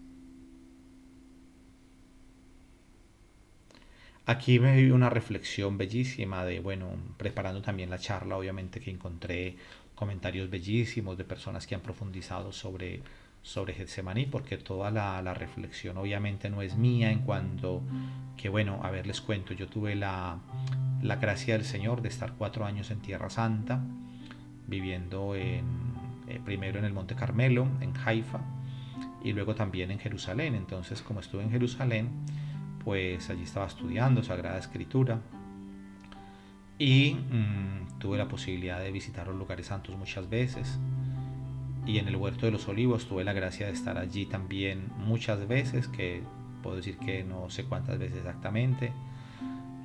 Aquí me vi una reflexión bellísima de, bueno, preparando también la charla, obviamente que encontré comentarios bellísimos de personas que han profundizado sobre Getsemaní, porque toda la reflexión obviamente no es mía en cuanto que, bueno, a ver, les cuento, yo tuve la gracia del Señor de estar 4 años en Tierra Santa, viviendo primero en el Monte Carmelo, en Haifa, y luego también en Jerusalén. Entonces, como estuve en Jerusalén, pues allí estaba estudiando Sagrada Escritura y tuve la posibilidad de visitar los lugares santos muchas veces. Y en el Huerto de los Olivos tuve la gracia de estar allí también muchas veces, que puedo decir que no sé cuántas veces exactamente,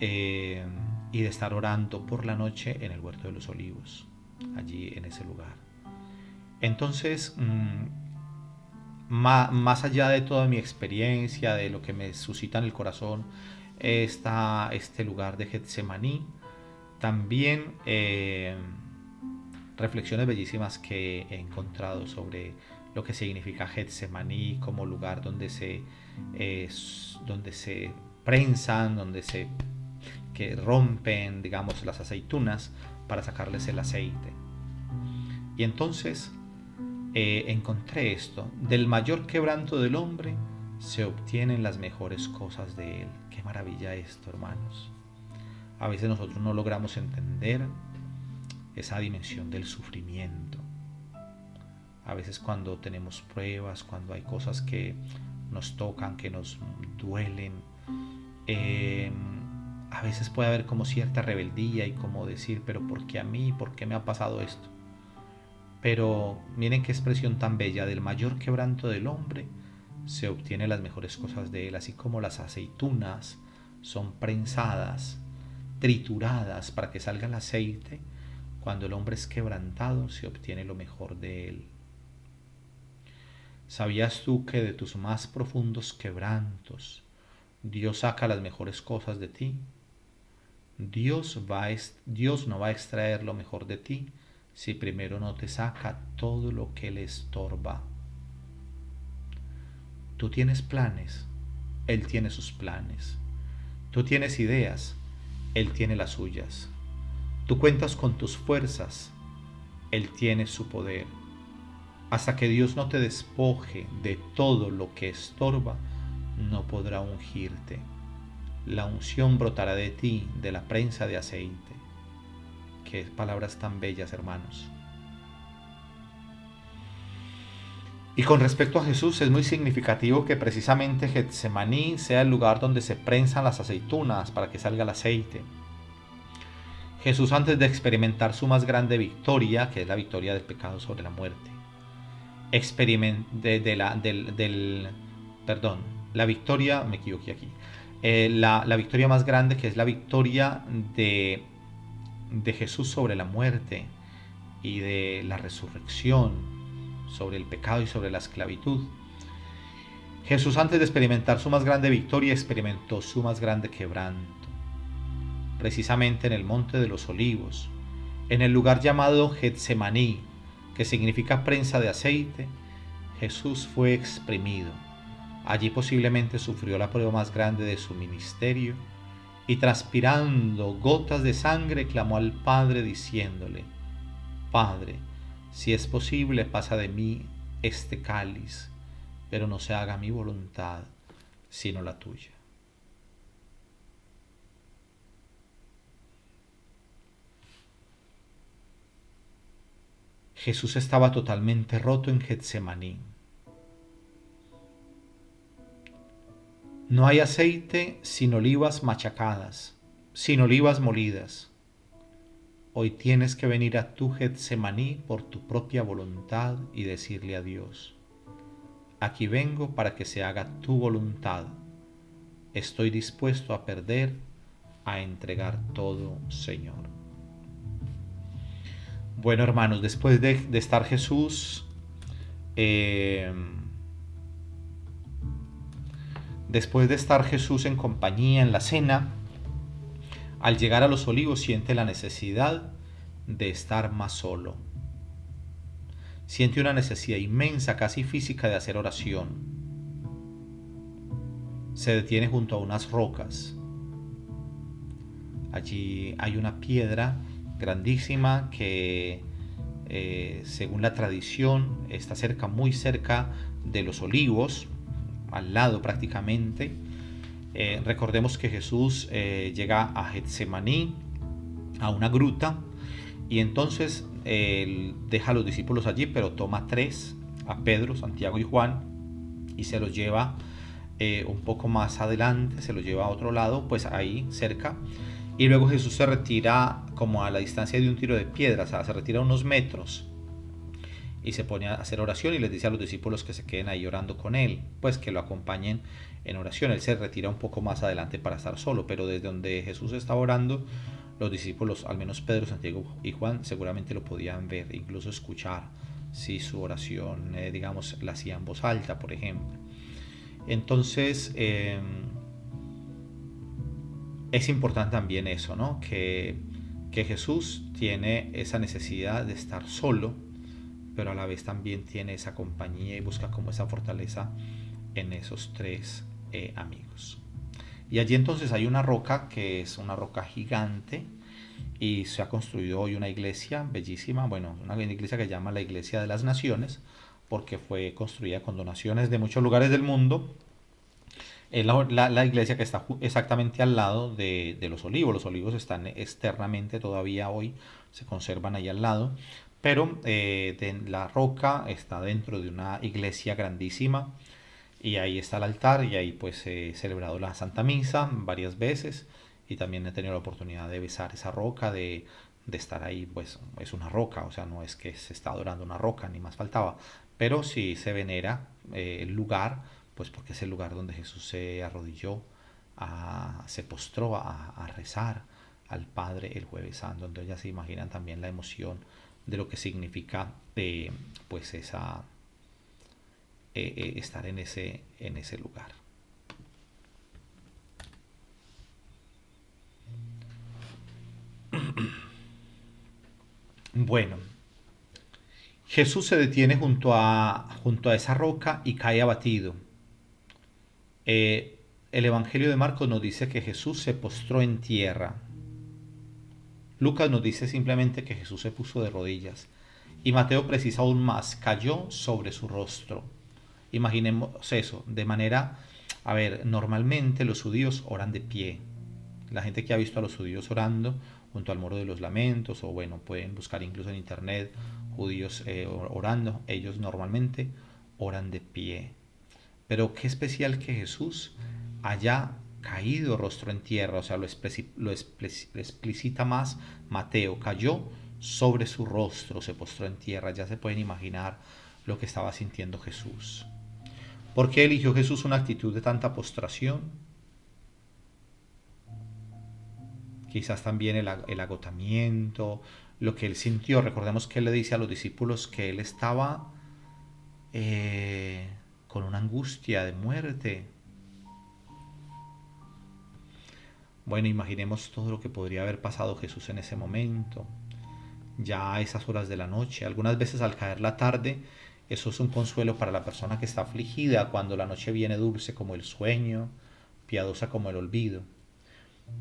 y de estar orando por la noche en el Huerto de los Olivos, allí en ese lugar. Entonces, más allá de toda mi experiencia, de lo que me suscita en el corazón, está este lugar de Getsemaní. También reflexiones bellísimas que he encontrado sobre lo que significa Getsemaní como lugar donde se prensan, que rompen, digamos, las aceitunas para sacarles el aceite. Y entonces encontré esto: del mayor quebranto del hombre se obtienen las mejores cosas de él. Qué maravilla esto, hermanos. A veces nosotros no logramos entender esa dimensión del sufrimiento. A veces cuando tenemos pruebas, cuando hay cosas que nos tocan, que nos duelen, a veces puede haber como cierta rebeldía y como decir, pero ¿por qué a mí? ¿Por qué me ha pasado esto? Pero miren qué expresión tan bella: del mayor quebranto del hombre se obtienen las mejores cosas de él. Así como las aceitunas son prensadas, trituradas para que salga el aceite, cuando el hombre es quebrantado se obtiene lo mejor de él. ¿Sabías tú que de tus más profundos quebrantos Dios saca las mejores cosas de ti? Dios no va a extraer lo mejor de ti si primero no te saca todo lo que le estorba. Tú tienes planes, Él tiene sus planes. Tú tienes ideas, Él tiene las suyas. Tú cuentas con tus fuerzas, Él tiene su poder. Hasta que Dios no te despoje de todo lo que estorba, no podrá ungirte. La unción brotará de ti, de la prensa de aceite. Qué palabras tan bellas, hermanos. Y con respecto a Jesús, es muy significativo que precisamente Getsemaní sea el lugar donde se prensan las aceitunas para que salga el aceite. Jesús, antes de experimentar su más grande victoria, que es la victoria del pecado sobre la muerte, la victoria, me equivoqué aquí, la victoria más grande, que es la victoria de Jesús sobre la muerte y de la resurrección, sobre el pecado y sobre la esclavitud. Jesús, antes de experimentar su más grande victoria, experimentó su más grande quebranto, precisamente en el Monte de los Olivos, en el lugar llamado Getsemaní, que significa prensa de aceite. Jesús fue exprimido. Allí posiblemente sufrió la prueba más grande de su ministerio y, transpirando gotas de sangre, clamó al Padre diciéndole: Padre, si es posible, pasa de mí este cáliz, pero no se haga mi voluntad, sino la tuya. Jesús estaba totalmente roto en Getsemaní. No hay aceite sin olivas machacadas, sin olivas molidas. Hoy tienes que venir a tu Getsemaní por tu propia voluntad y decirle a Dios: aquí vengo para que se haga tu voluntad. Estoy dispuesto a perder, a entregar todo, Señor. Bueno, hermanos, después de estar Jesús, después de estar Jesús en compañía en la cena, al llegar a los Olivos siente la necesidad de estar más solo. siente una necesidad inmensa, casi física, de hacer oración. Se detiene junto a unas rocas. Allí hay una piedra grandísima que, según la tradición, está cerca, muy cerca de los olivos, al lado prácticamente. Recordemos que Jesús llega a Getsemaní, a una gruta, y entonces él deja a los discípulos allí, pero toma tres, a Pedro, Santiago y Juan, y se los lleva un poco más adelante, se los lleva a otro lado, pues ahí cerca. Y luego Jesús se retira como a la distancia de un tiro de piedra, o sea, se retira unos metros y se pone a hacer oración y les dice a los discípulos que se queden ahí orando con él, pues que lo acompañen en oración. Él se retira un poco más adelante para estar solo, pero desde donde Jesús estaba orando, los discípulos, al menos Pedro, Santiago y Juan, seguramente lo podían ver, incluso escuchar si su oración, digamos, la hacía en voz alta, por ejemplo. Entonces, es importante también eso, ¿no? Que Jesús tiene esa necesidad de estar solo, pero a la vez también tiene esa compañía y busca como esa fortaleza en esos tres amigos. Y allí entonces hay una roca que es una roca gigante y se ha construido hoy una iglesia bellísima, bueno, una iglesia que se llama la Iglesia de las Naciones, porque fue construida con donaciones de muchos lugares del mundo. Es la iglesia que está exactamente al lado de los olivos. Los olivos están externamente todavía hoy, se conservan ahí al lado, pero la roca está dentro de una iglesia grandísima y ahí está el altar y ahí pues he celebrado la Santa Misa varias veces y también he tenido la oportunidad de besar esa roca, de estar ahí, pues es una roca, o sea, no es que se está adorando una roca, ni más faltaba, pero sí se venera el lugar, pues porque es el lugar donde Jesús se arrodilló, se postró a rezar al Padre el Jueves Santo. Entonces ya se imaginan también la emoción de lo que significa pues esa estar en ese lugar. Bueno, Jesús se detiene junto a esa roca y cae abatido. El Evangelio de Marcos nos dice que Jesús se postró en tierra. Lucas nos dice simplemente que Jesús se puso de rodillas. Y Mateo precisa aún más, cayó sobre su rostro. Imaginemos eso, de manera, a ver, normalmente los judíos oran de pie. La gente que ha visto a los judíos orando junto al Muro de los Lamentos, o bueno, pueden buscar incluso en internet judíos orando, ellos normalmente oran de pie. Pero qué especial que Jesús haya caído rostro en tierra, o sea, lo explicita más Mateo, cayó sobre su rostro, se postró en tierra, ya se pueden imaginar lo que estaba sintiendo Jesús. ¿Por qué eligió Jesús una actitud de tanta postración? Quizás también el agotamiento, lo que él sintió. Recordemos que él le dice a los discípulos que él estaba con una angustia de muerte. Bueno, imaginemos todo lo que podría haber pasado Jesús en ese momento, ya a esas horas de la noche. Algunas veces al caer la tarde, eso es un consuelo para la persona que está afligida cuando la noche viene dulce como el sueño, piadosa como el olvido.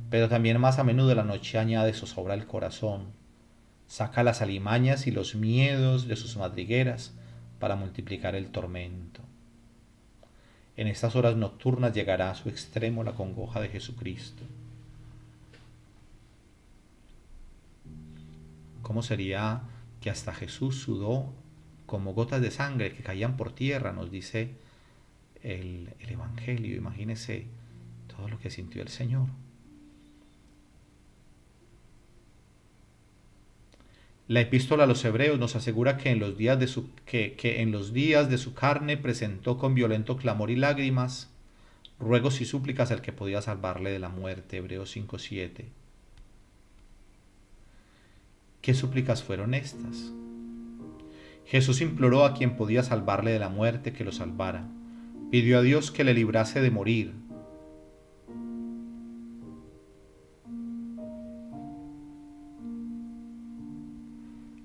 Pero también más a menudo la noche añade zozobra al corazón, saca las alimañas y los miedos de sus madrigueras para multiplicar el tormento. En estas horas nocturnas llegará a su extremo la congoja de Jesucristo. ¿Cómo sería que hasta Jesús sudó como gotas de sangre que caían por tierra? Nos dice el Evangelio. Imagínese todo lo que sintió el Señor. La epístola a los hebreos nos asegura que en los días de su carne presentó con violento clamor y lágrimas ruegos y súplicas al que podía salvarle de la muerte. Hebreos 5:7. ¿Qué súplicas fueron estas? Jesús imploró a quien podía salvarle de la muerte que lo salvara. Pidió a Dios que le librase de morir.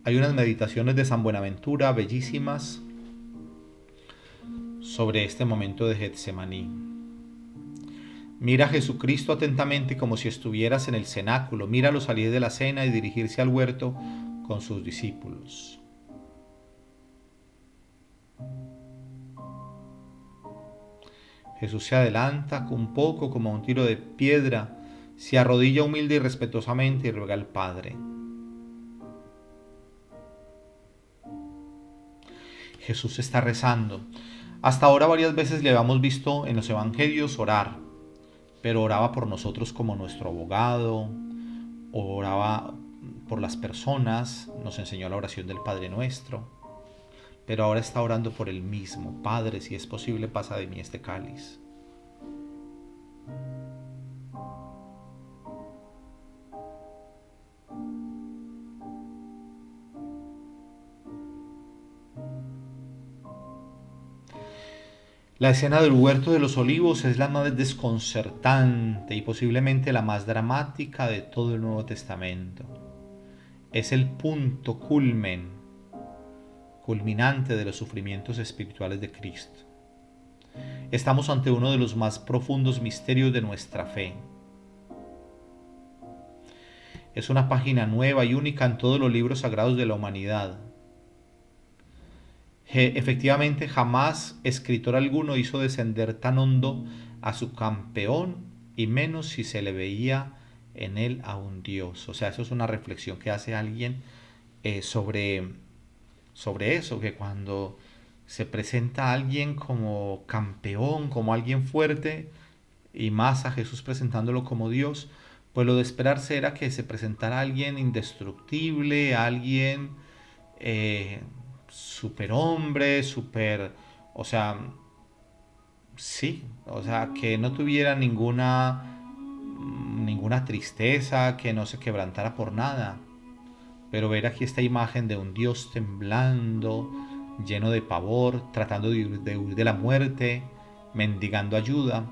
Hay unas meditaciones de San Buenaventura bellísimas sobre este momento de Getsemaní. Mira a Jesucristo atentamente como si estuvieras en el cenáculo. Míralo salir de la cena y dirigirse al huerto con sus discípulos. Jesús se adelanta un poco como un tiro de piedra, se arrodilla humilde y respetuosamente y ruega al Padre. Jesús está rezando. Hasta ahora varias veces le habíamos visto en los evangelios orar, pero oraba por nosotros como nuestro abogado, oraba por las personas, nos enseñó la oración del Padre Nuestro, pero ahora está orando por él mismo. Padre, si es posible, pasa de mí este cáliz. La escena del huerto de los olivos es la más desconcertante y posiblemente la más dramática de todo el Nuevo Testamento. Es el punto culminante de los sufrimientos espirituales de Cristo. Estamos ante uno de los más profundos misterios de nuestra fe. Es una página nueva y única en todos los libros sagrados de la humanidad. Efectivamente, jamás escritor alguno hizo descender tan hondo a su campeón, y menos si se le veía en él a un Dios. O sea, eso es una reflexión que hace alguien sobre eso, que cuando se presenta a alguien como campeón, como alguien fuerte, y más a Jesús presentándolo como Dios, pues lo de esperarse era que se presentara alguien indestructible, alguien superhombre, o sea, sí, o sea, que no tuviera ninguna tristeza, que no se quebrantara por nada. Pero ver aquí esta imagen de un Dios temblando, lleno de pavor, tratando de huir de la muerte, mendigando ayuda,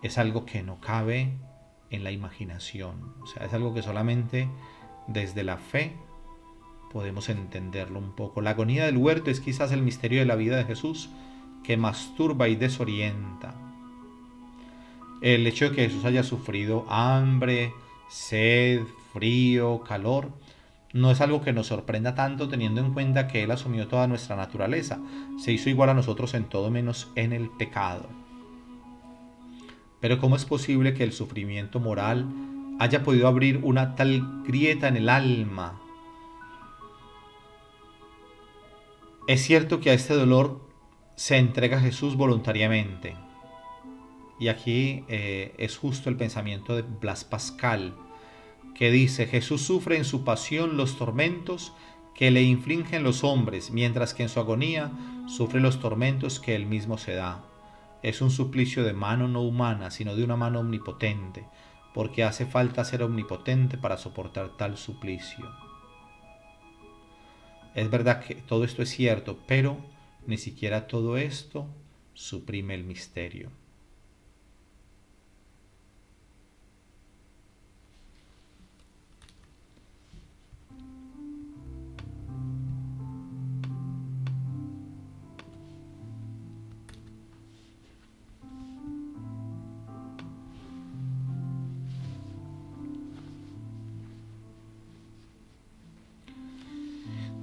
es algo que no cabe en la imaginación. O sea, es algo que solamente desde la fe podemos entenderlo un poco. La agonía del huerto es quizás el misterio de la vida de Jesús que masturba y desorienta. El hecho de que Jesús haya sufrido hambre, sed, frío, calor, no es algo que nos sorprenda tanto teniendo en cuenta que Él asumió toda nuestra naturaleza. Se hizo igual a nosotros en todo menos en el pecado. Pero ¿cómo es posible que el sufrimiento moral haya podido abrir una tal grieta en el alma? Es cierto que a este dolor se entrega Jesús voluntariamente. Y aquí es justo el pensamiento de Blas Pascal, que dice: Jesús sufre en su pasión los tormentos que le infligen los hombres, mientras que en su agonía sufre los tormentos que él mismo se da. Es un suplicio de mano no humana, sino de una mano omnipotente, porque hace falta ser omnipotente para soportar tal suplicio. Es verdad que todo esto es cierto, pero ni siquiera todo esto suprime el misterio.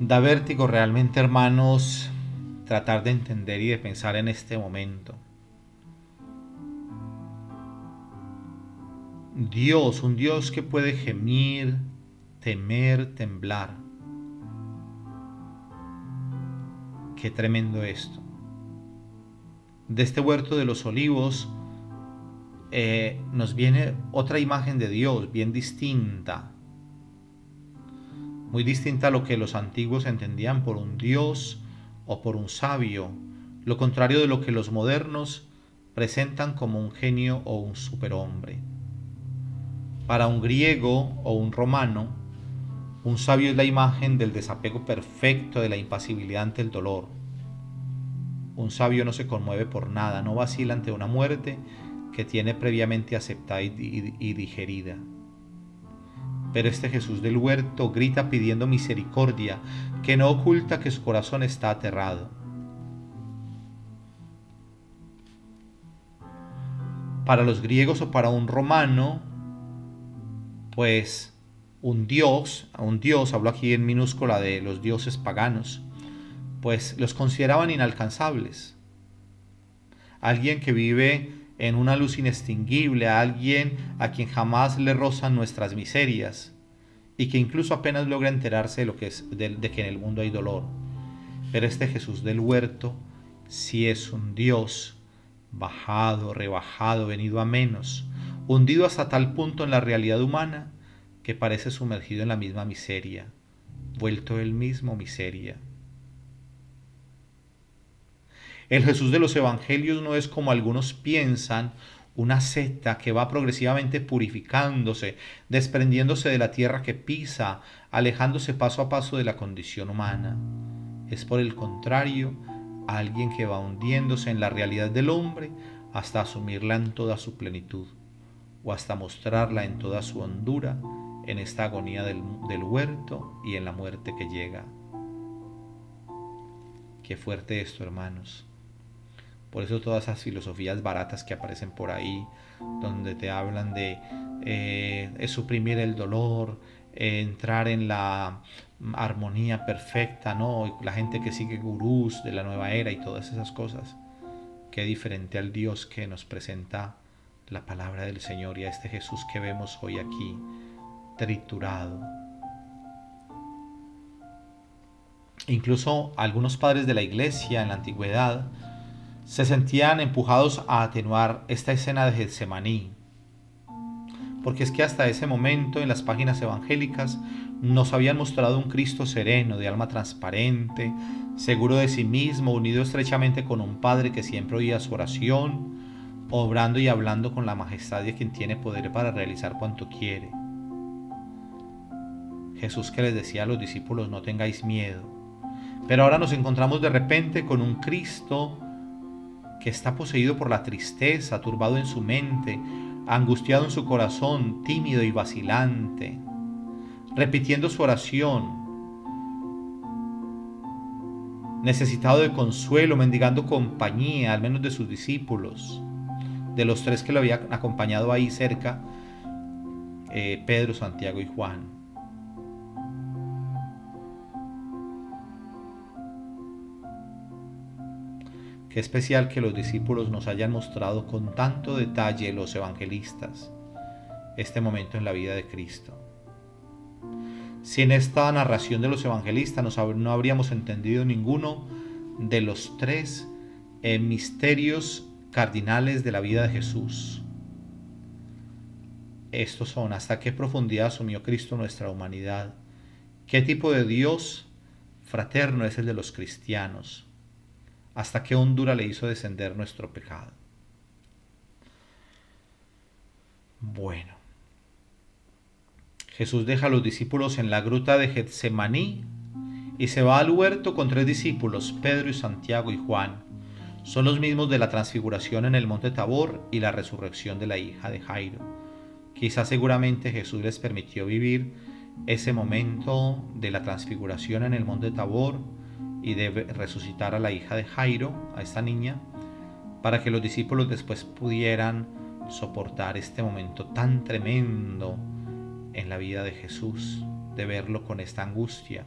Da vértigo realmente, hermanos, tratar de entender y de pensar en este momento. Dios, un Dios que puede gemir, temer, temblar. Qué tremendo esto. De este huerto de los olivos nos viene otra imagen de Dios bien distinta. Muy distinta a lo que los antiguos entendían por un Dios o por un sabio, lo contrario de lo que los modernos presentan como un genio o un superhombre. Para un griego o un romano, un sabio es la imagen del desapego perfecto, de la impasibilidad ante el dolor. Un sabio no se conmueve por nada, no vacila ante una muerte que tiene previamente aceptada y digerida. Pero este Jesús del huerto grita pidiendo misericordia, que no oculta que su corazón está aterrado. Para los griegos o para un romano, pues un dios, hablo aquí en minúscula de los dioses paganos, pues los consideraban inalcanzables. Alguien que vive en una luz inextinguible, a alguien a quien jamás le rozan nuestras miserias y que incluso apenas logra enterarse de lo que es de que en el mundo hay dolor. Pero este Jesús del huerto sí es un Dios bajado, rebajado, venido a menos, hundido hasta tal punto en la realidad humana que parece sumergido en la misma miseria, vuelto él mismo miseria. El Jesús de los evangelios no es, como algunos piensan, una secta que va progresivamente purificándose, desprendiéndose de la tierra que pisa, alejándose paso a paso de la condición humana. Es, por el contrario, alguien que va hundiéndose en la realidad del hombre hasta asumirla en toda su plenitud, o hasta mostrarla en toda su hondura en esta agonía del huerto y en la muerte que llega. Qué fuerte esto, hermanos. Por eso todas esas filosofías baratas que aparecen por ahí, donde te hablan de suprimir el dolor, entrar en la armonía perfecta, ¿no? Y la gente que sigue gurús de la nueva era y todas esas cosas. Qué diferente al Dios que nos presenta la palabra del Señor y a este Jesús que vemos hoy aquí, triturado. Incluso algunos padres de la iglesia en la antigüedad se sentían empujados a atenuar esta escena de Getsemaní, porque es que hasta ese momento en las páginas evangélicas nos habían mostrado un Cristo sereno, de alma transparente, seguro de sí mismo, unido estrechamente con un Padre que siempre oía su oración, obrando y hablando con la majestad de quien tiene poder para realizar cuanto quiere. Jesús que les decía a los discípulos: no tengáis miedo. Pero ahora nos encontramos de repente con un Cristo que está poseído por la tristeza, turbado en su mente, angustiado en su corazón, tímido y vacilante, repitiendo su oración, necesitado de consuelo, mendigando compañía, al menos de sus discípulos, de los tres que lo habían acompañado ahí cerca, Pedro, Santiago y Juan. Qué especial que los discípulos nos hayan mostrado con tanto detalle, los evangelistas, este momento en la vida de Cristo. Si en esta narración de los evangelistas no habríamos entendido ninguno de los tres misterios cardinales de la vida de Jesús. Estos son: hasta qué profundidad asumió Cristo nuestra humanidad, qué tipo de Dios fraterno es el de los cristianos, hasta qué hondura le hizo descender nuestro pecado. Bueno, Jesús deja a los discípulos en la gruta de Getsemaní y se va al huerto con tres discípulos, Pedro y Santiago y Juan. Son los mismos de la transfiguración en el monte Tabor y la resurrección de la hija de Jairo. Quizás seguramente Jesús les permitió vivir ese momento de la transfiguración en el monte Tabor y de resucitar a la hija de Jairo, a esta niña, para que los discípulos después pudieran soportar este momento tan tremendo en la vida de Jesús, de verlo con esta angustia.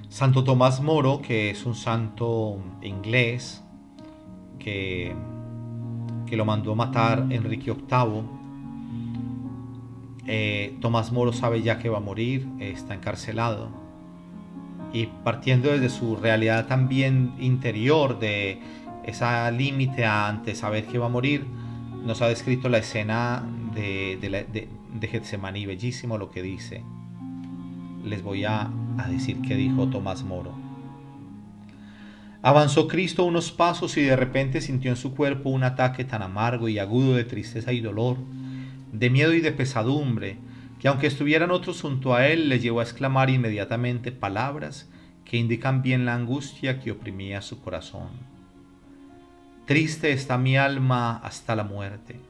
Santo Tomás Moro, que es un santo inglés que lo mandó matar Enrique VIII, Tomás Moro sabe ya que va a morir, está encarcelado, y partiendo desde su realidad también interior, de esa límite ante saber que va a morir, nos ha descrito la escena de Getsemaní. Bellísimo lo que dice. Les voy a decir qué dijo Tomás Moro. Avanzó Cristo unos pasos y de repente sintió en su cuerpo un ataque tan amargo y agudo de tristeza y dolor, de miedo y de pesadumbre, que aunque estuvieran otros junto a él, le llevó a exclamar inmediatamente palabras que indican bien la angustia que oprimía su corazón. Triste está mi alma hasta la muerte.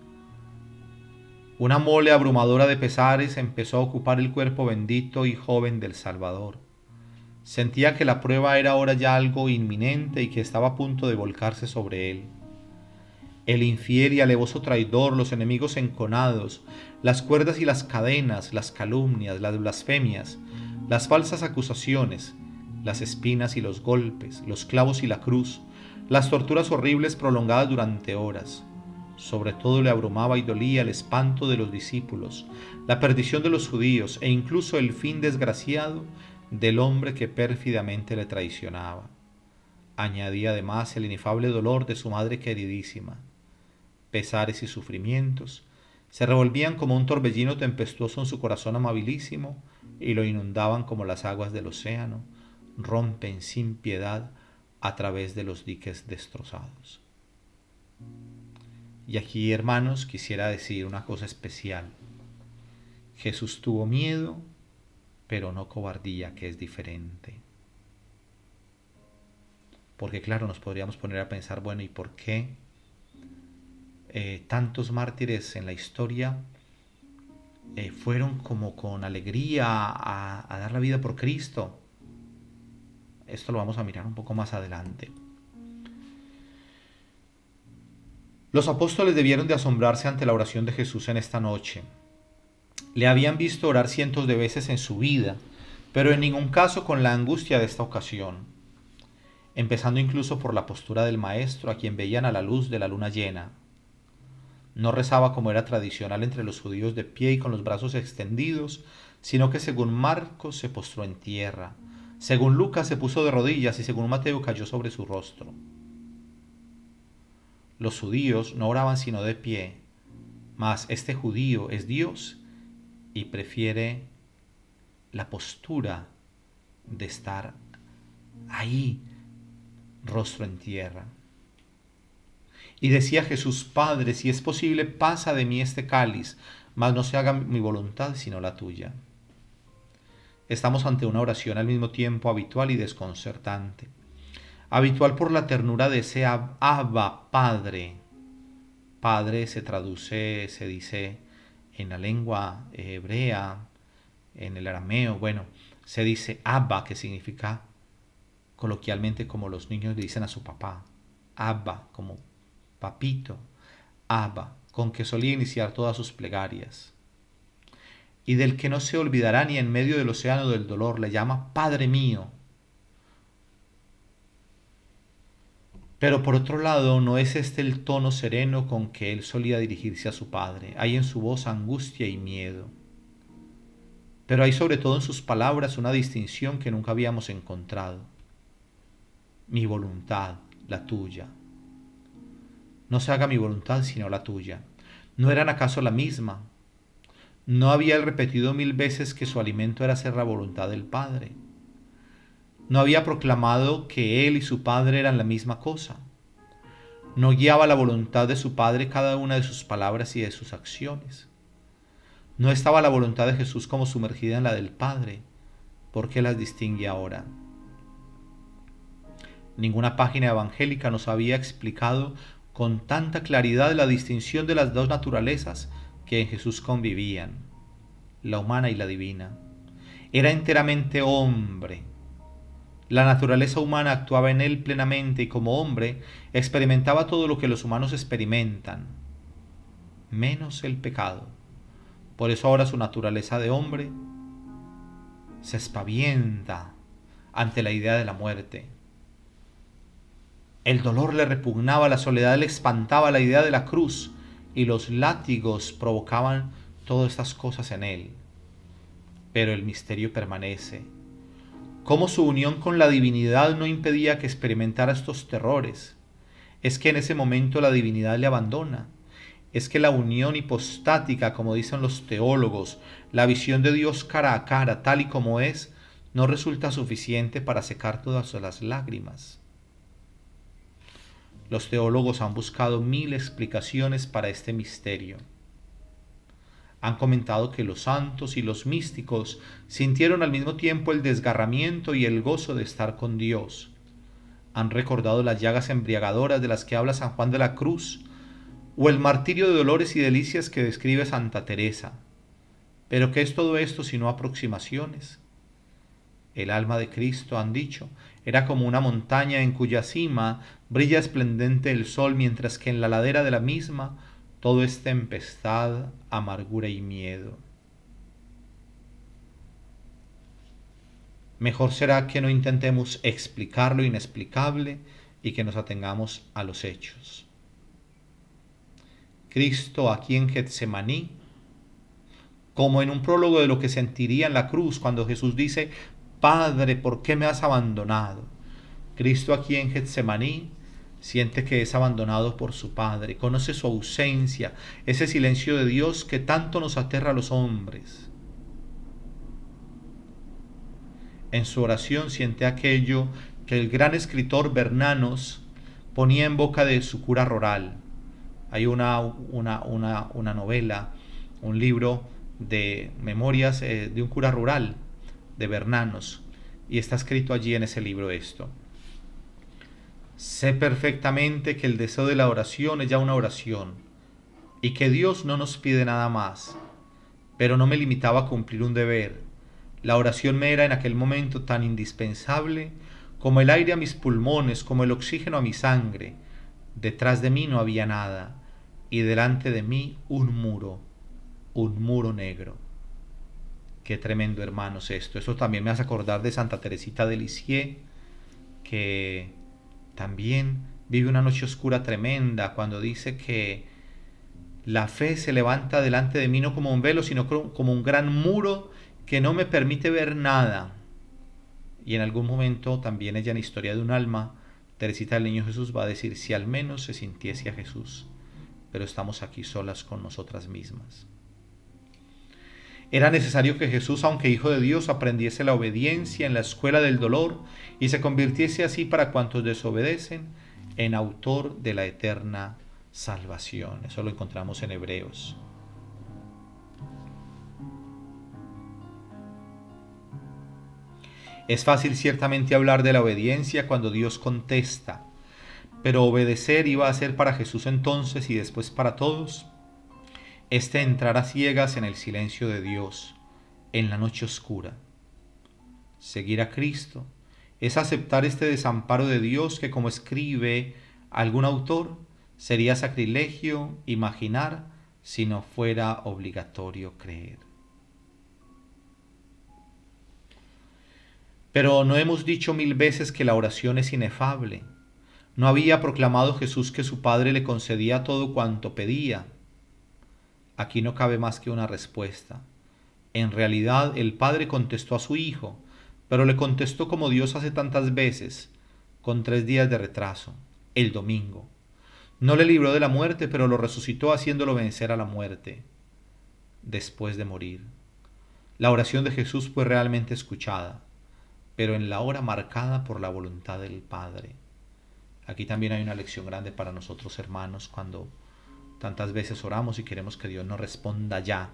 Una mole abrumadora de pesares empezó a ocupar el cuerpo bendito y joven del Salvador. Sentía que la prueba era ahora ya algo inminente y que estaba a punto de volcarse sobre él. El infiel y alevoso traidor, los enemigos enconados, las cuerdas y las cadenas, las calumnias, las blasfemias, las falsas acusaciones, las espinas y los golpes, los clavos y la cruz, las torturas horribles prolongadas durante horas. Sobre todo le abrumaba y dolía el espanto de los discípulos, la perdición de los judíos e incluso el fin desgraciado del hombre que pérfidamente le traicionaba. Añadía además el inefable dolor de su madre queridísima. Pesares y sufrimientos se revolvían como un torbellino tempestuoso en su corazón amabilísimo y lo inundaban como las aguas del océano rompen sin piedad a través de los diques destrozados. Y aquí, hermanos, quisiera decir una cosa especial. Jesús tuvo miedo, pero no cobardía, que es diferente. Porque claro, nos podríamos poner a pensar, bueno, ¿y por qué tantos mártires en la historia fueron como con alegría a dar la vida por Cristo? Esto lo vamos a mirar un poco más adelante. Los apóstoles debieron de asombrarse ante la oración de Jesús en esta noche. Le habían visto orar cientos de veces en su vida, pero en ningún caso con la angustia de esta ocasión, empezando incluso por la postura del Maestro, a quien veían a la luz de la luna llena. No rezaba como era tradicional entre los judíos de pie y con los brazos extendidos, sino que según Marcos se postró en tierra, según Lucas se puso de rodillas y según Mateo cayó sobre su rostro. Los judíos no oraban sino de pie, mas este judío es Dios y prefiere la postura de estar ahí, rostro en tierra. Y decía Jesús: Padre, si es posible, pasa de mí este cáliz, mas no se haga mi voluntad sino la tuya. Estamos ante una oración al mismo tiempo habitual y desconcertante. Habitual por la ternura de ese Abba, Padre. Padre se traduce, se dice en la lengua hebrea, en el arameo, bueno, se dice Abba, que significa coloquialmente como los niños le dicen a su papá. Abba, como papito. Abba, con que solía iniciar todas sus plegarias. Y del que no se olvidará ni en medio del océano del dolor, le llama Padre mío. Pero por otro lado, no es este el tono sereno con que él solía dirigirse a su padre. Hay en su voz angustia y miedo. Pero hay sobre todo en sus palabras una distinción que nunca habíamos encontrado. Mi voluntad, la tuya. No se haga mi voluntad sino la tuya. ¿No eran acaso la misma? ¿No había él repetido 1000 veces que su alimento era hacer la voluntad del Padre? ¿No había proclamado que él y su Padre eran la misma cosa? ¿No guiaba la voluntad de su Padre cada una de sus palabras y de sus acciones? ¿No estaba la voluntad de Jesús como sumergida en la del Padre? ¿Por qué las distingue ahora? Ninguna página evangélica nos había explicado con tanta claridad la distinción de las dos naturalezas que en Jesús convivían, la humana y la divina. Era enteramente hombre. La naturaleza humana actuaba en él plenamente y como hombre experimentaba todo lo que los humanos experimentan, menos el pecado. Por eso ahora su naturaleza de hombre se espavienta ante la idea de la muerte. El dolor le repugnaba, la soledad le espantaba, la idea de la cruz y los látigos provocaban todas estas cosas en él. Pero el misterio permanece. Cómo su unión con la divinidad no impedía que experimentara estos terrores. Es que en ese momento la divinidad le abandona. Es que la unión hipostática, como dicen los teólogos, la visión de Dios cara a cara, tal y como es, no resulta suficiente para secar todas las lágrimas. Los teólogos han buscado 1000 explicaciones para este misterio. Han comentado que los santos y los místicos sintieron al mismo tiempo el desgarramiento y el gozo de estar con Dios. Han recordado las llagas embriagadoras de las que habla San Juan de la Cruz, o el martirio de dolores y delicias que describe Santa Teresa. Pero ¿qué es todo esto sino aproximaciones? El alma de Cristo, han dicho, era como una montaña en cuya cima brilla esplendente el sol, mientras que en la ladera de la misma todo es tempestad, amargura y miedo. Mejor será que no intentemos explicar lo inexplicable y que nos atengamos a los hechos. Cristo aquí en Getsemaní, como en un prólogo de lo que sentiría en la cruz cuando Jesús dice: Padre, ¿por qué me has abandonado? Cristo aquí en Getsemaní siente que es abandonado por su Padre, conoce su ausencia, ese silencio de Dios que tanto nos aterra a los hombres. En su oración siente aquello que el gran escritor Bernanos ponía en boca de su cura rural. Hay una novela, un libro de memorias de un cura rural, de Bernanos, y está escrito allí en ese libro esto: sé perfectamente que el deseo de la oración es ya una oración, y que Dios no nos pide nada más, pero no me limitaba a cumplir un deber. La oración me era en aquel momento tan indispensable como el aire a mis pulmones, como el oxígeno a mi sangre. Detrás de mí no había nada, y delante de mí un muro negro. Qué tremendo, hermanos, esto. Eso también me hace acordar de Santa Teresita de Lisieux, que también vive una noche oscura tremenda cuando dice que la fe se levanta delante de mí no como un velo, sino como un gran muro que no me permite ver nada. Y en algún momento también ella, en Historia de un alma, Teresita del Niño Jesús, va a decir: si al menos se sintiese a Jesús, pero estamos aquí solas con nosotras mismas. Era necesario que Jesús, aunque Hijo de Dios, aprendiese la obediencia en la escuela del dolor y se convirtiese así, para cuantos desobedecen, en autor de la eterna salvación. Eso lo encontramos en Hebreos. Es fácil ciertamente hablar de la obediencia cuando Dios contesta, pero obedecer iba a ser para Jesús entonces y después para todos entrar a ciegas en el silencio de Dios, en la noche oscura. Seguir a Cristo es aceptar este desamparo de Dios que, como escribe algún autor, sería sacrilegio imaginar si no fuera obligatorio creer. Pero no hemos dicho 1000 veces que la oración es inefable. ¿No había proclamado Jesús que su Padre le concedía todo cuanto pedía? Aquí no cabe más que una respuesta. En realidad, el Padre contestó a su Hijo, pero le contestó como Dios hace tantas veces, con 3 días de retraso, el domingo. No le libró de la muerte, pero lo resucitó haciéndolo vencer a la muerte, después de morir. La oración de Jesús fue realmente escuchada, pero en la hora marcada por la voluntad del Padre. Aquí también hay una lección grande para nosotros, hermanos, cuando tantas veces oramos y queremos que Dios nos responda ya.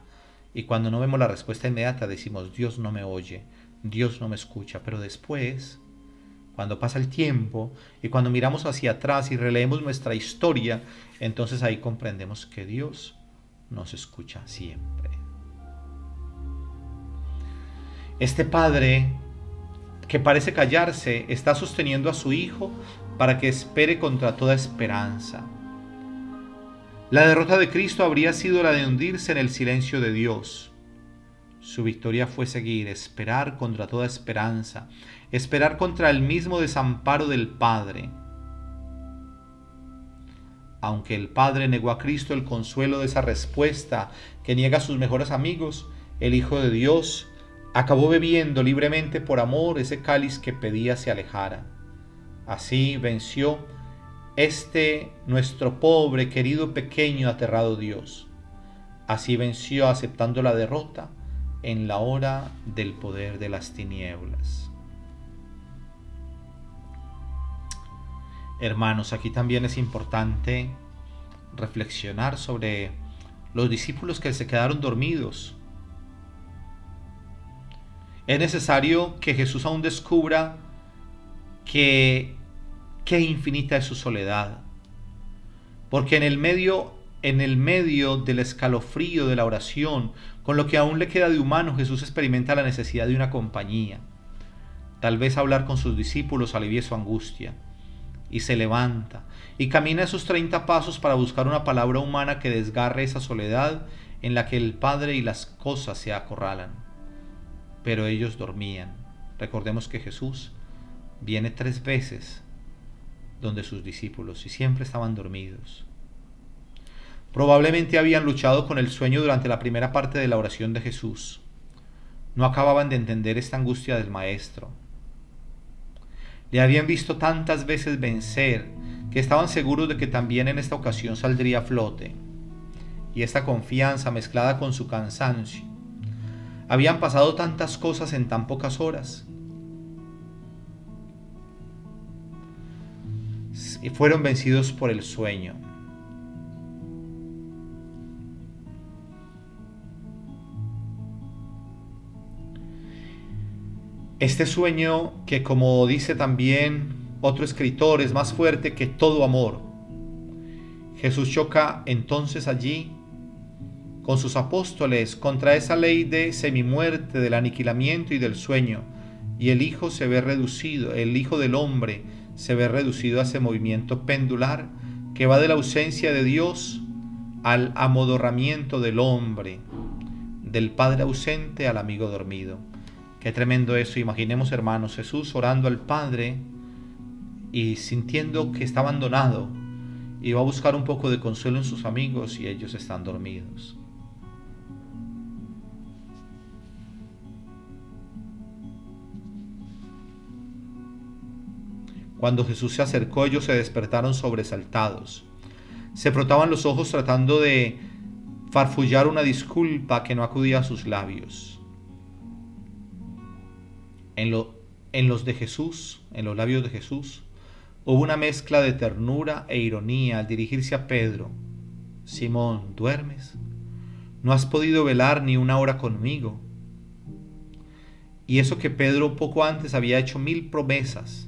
Y cuando no vemos la respuesta inmediata decimos: Dios no me oye, Dios no me escucha. Pero después, cuando pasa el tiempo y cuando miramos hacia atrás y releemos nuestra historia, entonces ahí comprendemos que Dios nos escucha siempre. Este Padre que parece callarse está sosteniendo a su Hijo para que espere contra toda esperanza. La derrota de Cristo habría sido la de hundirse en el silencio de Dios. Su victoria fue seguir, esperar contra toda esperanza, esperar contra el mismo desamparo del Padre. Aunque el Padre negó a Cristo el consuelo de esa respuesta que niega a sus mejores amigos, el Hijo de Dios acabó bebiendo libremente por amor ese cáliz que pedía se alejara. Así venció nuestro pobre, querido, pequeño, aterrado Dios. Así venció aceptando la derrota en la hora del poder de las tinieblas. Hermanos, aquí también es importante reflexionar sobre los discípulos que se quedaron dormidos. Es necesario que Jesús aún descubra qué infinita es su soledad, porque en el medio en el medio del escalofrío de la oración, con lo que aún le queda de humano, Jesús experimenta la necesidad de una compañía. Tal vez hablar con sus discípulos alivie su angustia. Y se levanta y camina esos 30 pasos para buscar una palabra humana que desgarre esa soledad en la que el Padre y las cosas se acorralan. Pero ellos dormían. Recordemos que Jesús viene 3 veces donde sus discípulos y siempre estaban dormidos. Probablemente habían luchado con el sueño durante la primera parte de la oración de Jesús. No acababan de entender esta angustia del Maestro. Le habían visto tantas veces vencer que estaban seguros de que también en esta ocasión saldría a flote. Y esta confianza mezclada con su cansancio. Habían pasado tantas cosas en tan pocas horas. Y fueron vencidos por el sueño. Este sueño que, como dice también otro escritor, es más fuerte que todo amor. Jesús choca entonces allí con sus apóstoles contra esa ley de semimuerte, del aniquilamiento y del sueño, y el Hijo se ve reducido, el Hijo del Hombre se ve reducido a ese movimiento pendular que va de la ausencia de Dios al amodorramiento del hombre, del Padre ausente al amigo dormido. Qué tremendo eso. Imaginemos, hermanos, Jesús orando al Padre y sintiendo que está abandonado y va a buscar un poco de consuelo en sus amigos y ellos están dormidos. Cuando Jesús se acercó, ellos se despertaron sobresaltados. Se frotaban los ojos tratando de farfullar una disculpa que no acudía a sus labios. En los de Jesús, en los labios de Jesús, hubo una mezcla de ternura e ironía al dirigirse a Pedro. Simón, ¿duermes? ¿No has podido velar ni una hora conmigo? Y eso que Pedro poco antes había hecho 1000 promesas,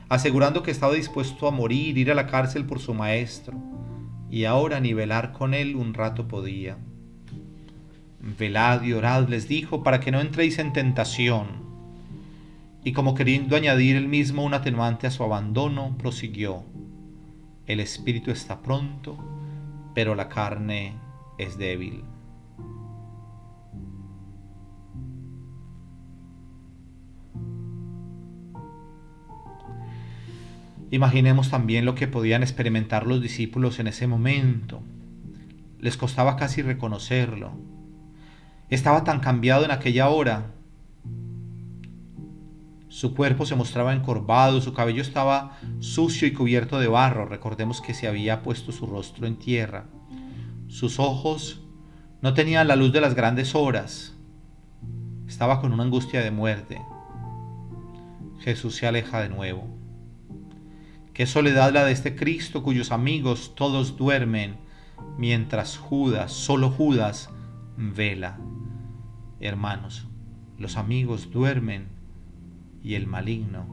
asegurando que estaba dispuesto a morir, ir a la cárcel por su maestro, y ahora ni velar con él un rato podía. Velad y orad, les dijo, para que no entréis en tentación. Y como queriendo añadir él mismo un atenuante a su abandono, prosiguió: el espíritu está pronto, pero la carne es débil. Imaginemos también lo que podían experimentar los discípulos en ese momento. Les costaba casi reconocerlo. Estaba tan cambiado en aquella hora. Su cuerpo se mostraba encorvado, su cabello estaba sucio y cubierto de barro. Recordemos que se había puesto su rostro en tierra. Sus ojos no tenían la luz de las grandes horas. Estaba con una angustia de muerte. Jesús se aleja de nuevo. Qué soledad la de este Cristo cuyos amigos todos duermen, mientras Judas, solo Judas, vela. Hermanos, los amigos duermen y el maligno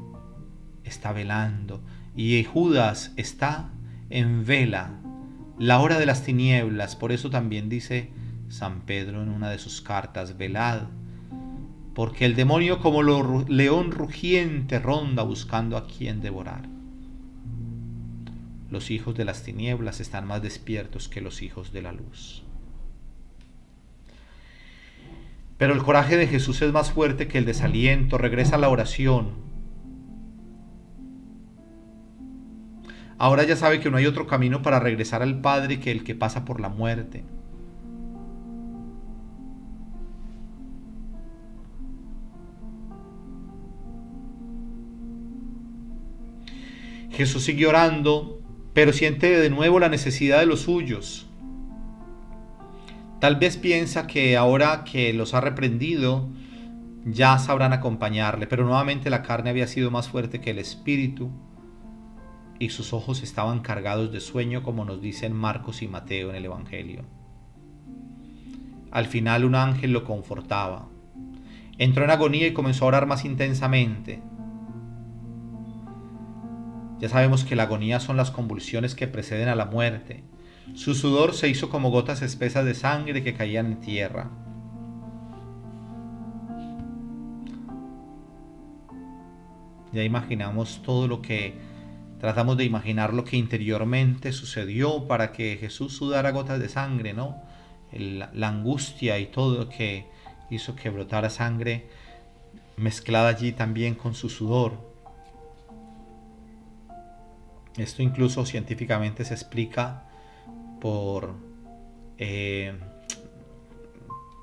está velando, y Judas está en vela, la hora de las tinieblas. Por eso también dice San Pedro en una de sus cartas: velad, porque el demonio como león rugiente ronda buscando a quien devorar. Los hijos de las tinieblas están más despiertos que los hijos de la luz. Pero el coraje de Jesús es más fuerte que el desaliento. Regresa a la oración. Ahora ya sabe que no hay otro camino para regresar al Padre que el que pasa por la muerte. Jesús sigue orando, pero siente de nuevo la necesidad de los suyos. Tal vez piensa que ahora que los ha reprendido, ya sabrán acompañarle, pero nuevamente la carne había sido más fuerte que el espíritu y sus ojos estaban cargados de sueño, como nos dicen Marcos y Mateo en el Evangelio. Al final un ángel lo confortaba. Entró en agonía y comenzó a orar más intensamente. Ya sabemos que la agonía son las convulsiones que preceden a la muerte. Su sudor se hizo como gotas espesas de sangre que caían en tierra. Ya imaginamos todo lo que tratamos de imaginar, lo que interiormente sucedió para que Jesús sudara gotas de sangre, ¿no? La angustia y todo lo que hizo que brotara sangre mezclada allí también con su sudor. Esto incluso científicamente se explica por, eh,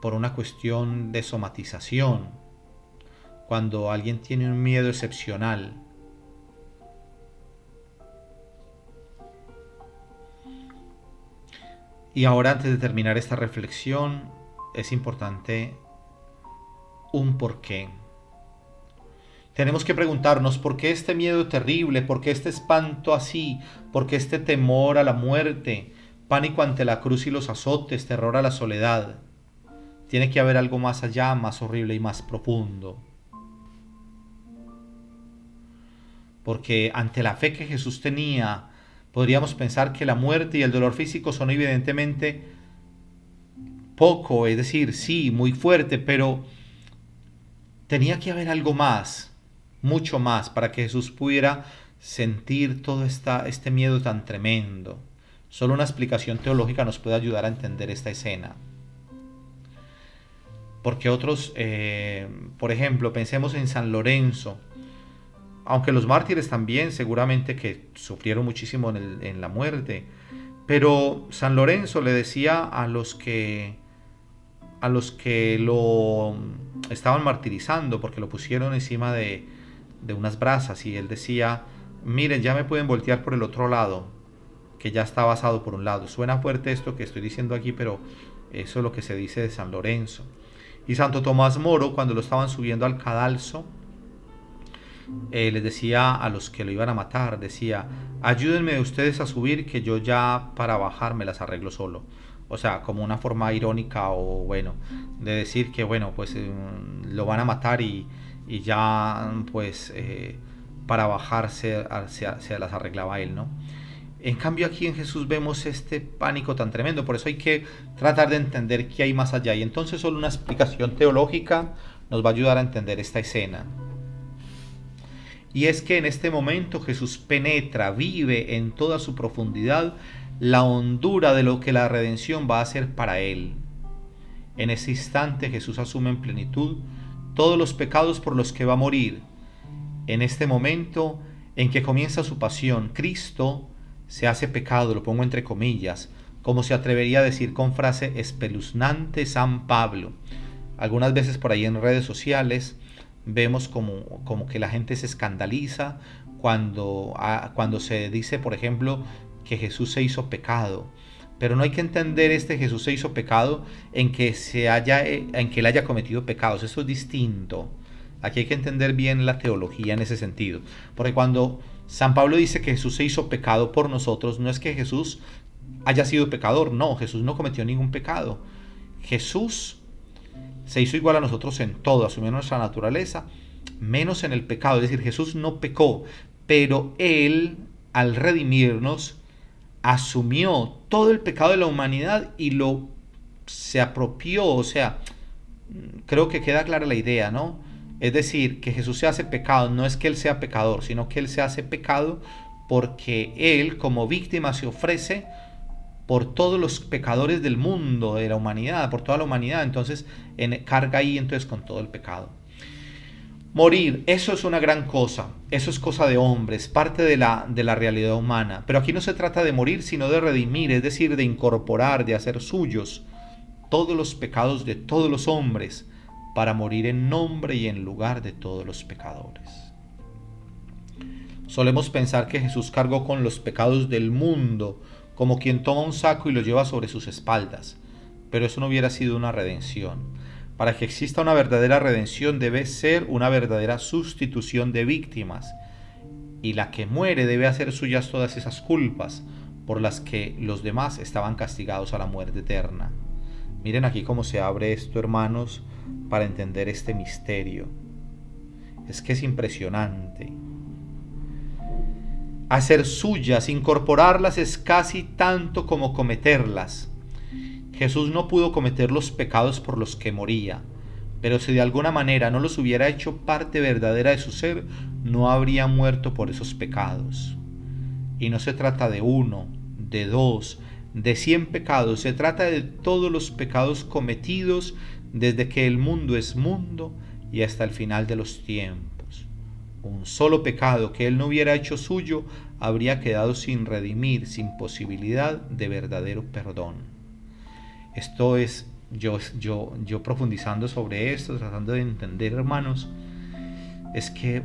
por una cuestión de somatización. Cuando alguien tiene un miedo excepcional, y ahora, antes de terminar esta reflexión, es importante un porqué. Tenemos que preguntarnos por qué este miedo terrible, por qué este espanto así, por qué este temor a la muerte, pánico ante la cruz y los azotes, terror a la soledad. Tiene que haber algo más allá, más horrible y más profundo. Porque ante la fe que Jesús tenía, podríamos pensar que la muerte y el dolor físico son evidentemente poco, es decir, sí, muy fuerte, pero tenía que haber algo más, mucho más, para que Jesús pudiera sentir todo este miedo tan tremendo. Solo una explicación teológica nos puede ayudar a entender esta escena. Porque otros, por ejemplo, pensemos en San Lorenzo, aunque los mártires también seguramente que sufrieron muchísimo en la muerte, pero San Lorenzo le decía a los que lo estaban martirizando, porque lo pusieron encima de unas brasas, y él decía: miren, ya me pueden voltear por el otro lado, que ya está basado por un lado. Suena fuerte esto que estoy diciendo aquí, pero eso es lo que se dice de San Lorenzo. Y Santo Tomás Moro, cuando lo estaban subiendo al cadalso, les decía a los que lo iban a matar, decía: ayúdenme ustedes a subir, que yo ya para bajar me las arreglo solo. O sea, como una forma irónica, o bueno, de decir que bueno, pues lo van a matar, y ya pues para bajarse se las arreglaba él, ¿no? En cambio, aquí en Jesús vemos este pánico tan tremendo. Por eso hay que tratar de entender qué hay más allá, y entonces solo una explicación teológica nos va a ayudar a entender esta escena. Y es que en este momento Jesús penetra, vive en toda su profundidad la hondura de lo que la redención va a hacer para él. En ese instante Jesús asume en plenitud todos los pecados por los que va a morir. En este momento en que comienza su pasión, Cristo se hace pecado, lo pongo entre comillas, como se atrevería a decir con frase espeluznante San Pablo. Algunas veces por ahí en redes sociales vemos como que la gente se escandaliza cuando se dice, por ejemplo, que Jesús se hizo pecado. Pero no hay que entender este Jesús se hizo pecado en que él haya cometido pecados. Eso es distinto. Aquí hay que entender bien la teología en ese sentido. Porque cuando San Pablo dice que Jesús se hizo pecado por nosotros, no es que Jesús haya sido pecador. No, Jesús no cometió ningún pecado. Jesús se hizo igual a nosotros en todo, asumió nuestra naturaleza, menos en el pecado. Es decir, Jesús no pecó, pero Él, al redimirnos, asumió todo el pecado de la humanidad y se apropió. O sea, creo que queda clara la idea, ¿no? Es decir, que Jesús se hace pecado, no es que Él sea pecador, sino que Él se hace pecado porque Él, como víctima, se ofrece por todos los pecadores del mundo, de la humanidad, por toda la humanidad. Entonces carga ahí entonces con todo el pecado. Morir, eso es una gran cosa, eso es cosa de hombres, parte de la realidad humana. Pero aquí no se trata de morir, sino de redimir, es decir, de incorporar, de hacer suyos todos los pecados de todos los hombres, para morir en nombre y en lugar de todos los pecadores. Solemos pensar que Jesús cargó con los pecados del mundo, como quien toma un saco y lo lleva sobre sus espaldas, pero eso no hubiera sido una redención. Para que exista una verdadera redención debe ser una verdadera sustitución de víctimas, y la que muere debe hacer suyas todas esas culpas por las que los demás estaban castigados a la muerte eterna. Miren aquí cómo se abre esto, hermanos, para entender este misterio. Es que es impresionante. Hacer suyas, incorporarlas es casi tanto como cometerlas. Jesús no pudo cometer los pecados por los que moría, pero si de alguna manera no los hubiera hecho parte verdadera de su ser, no habría muerto por esos pecados. Y no se trata de uno, de dos, de 100 pecados, se trata de todos los pecados cometidos desde que el mundo es mundo y hasta el final de los tiempos. Un solo pecado que él no hubiera hecho suyo habría quedado sin redimir, sin posibilidad de verdadero perdón. Esto es yo profundizando sobre esto, tratando de entender, hermanos, es que,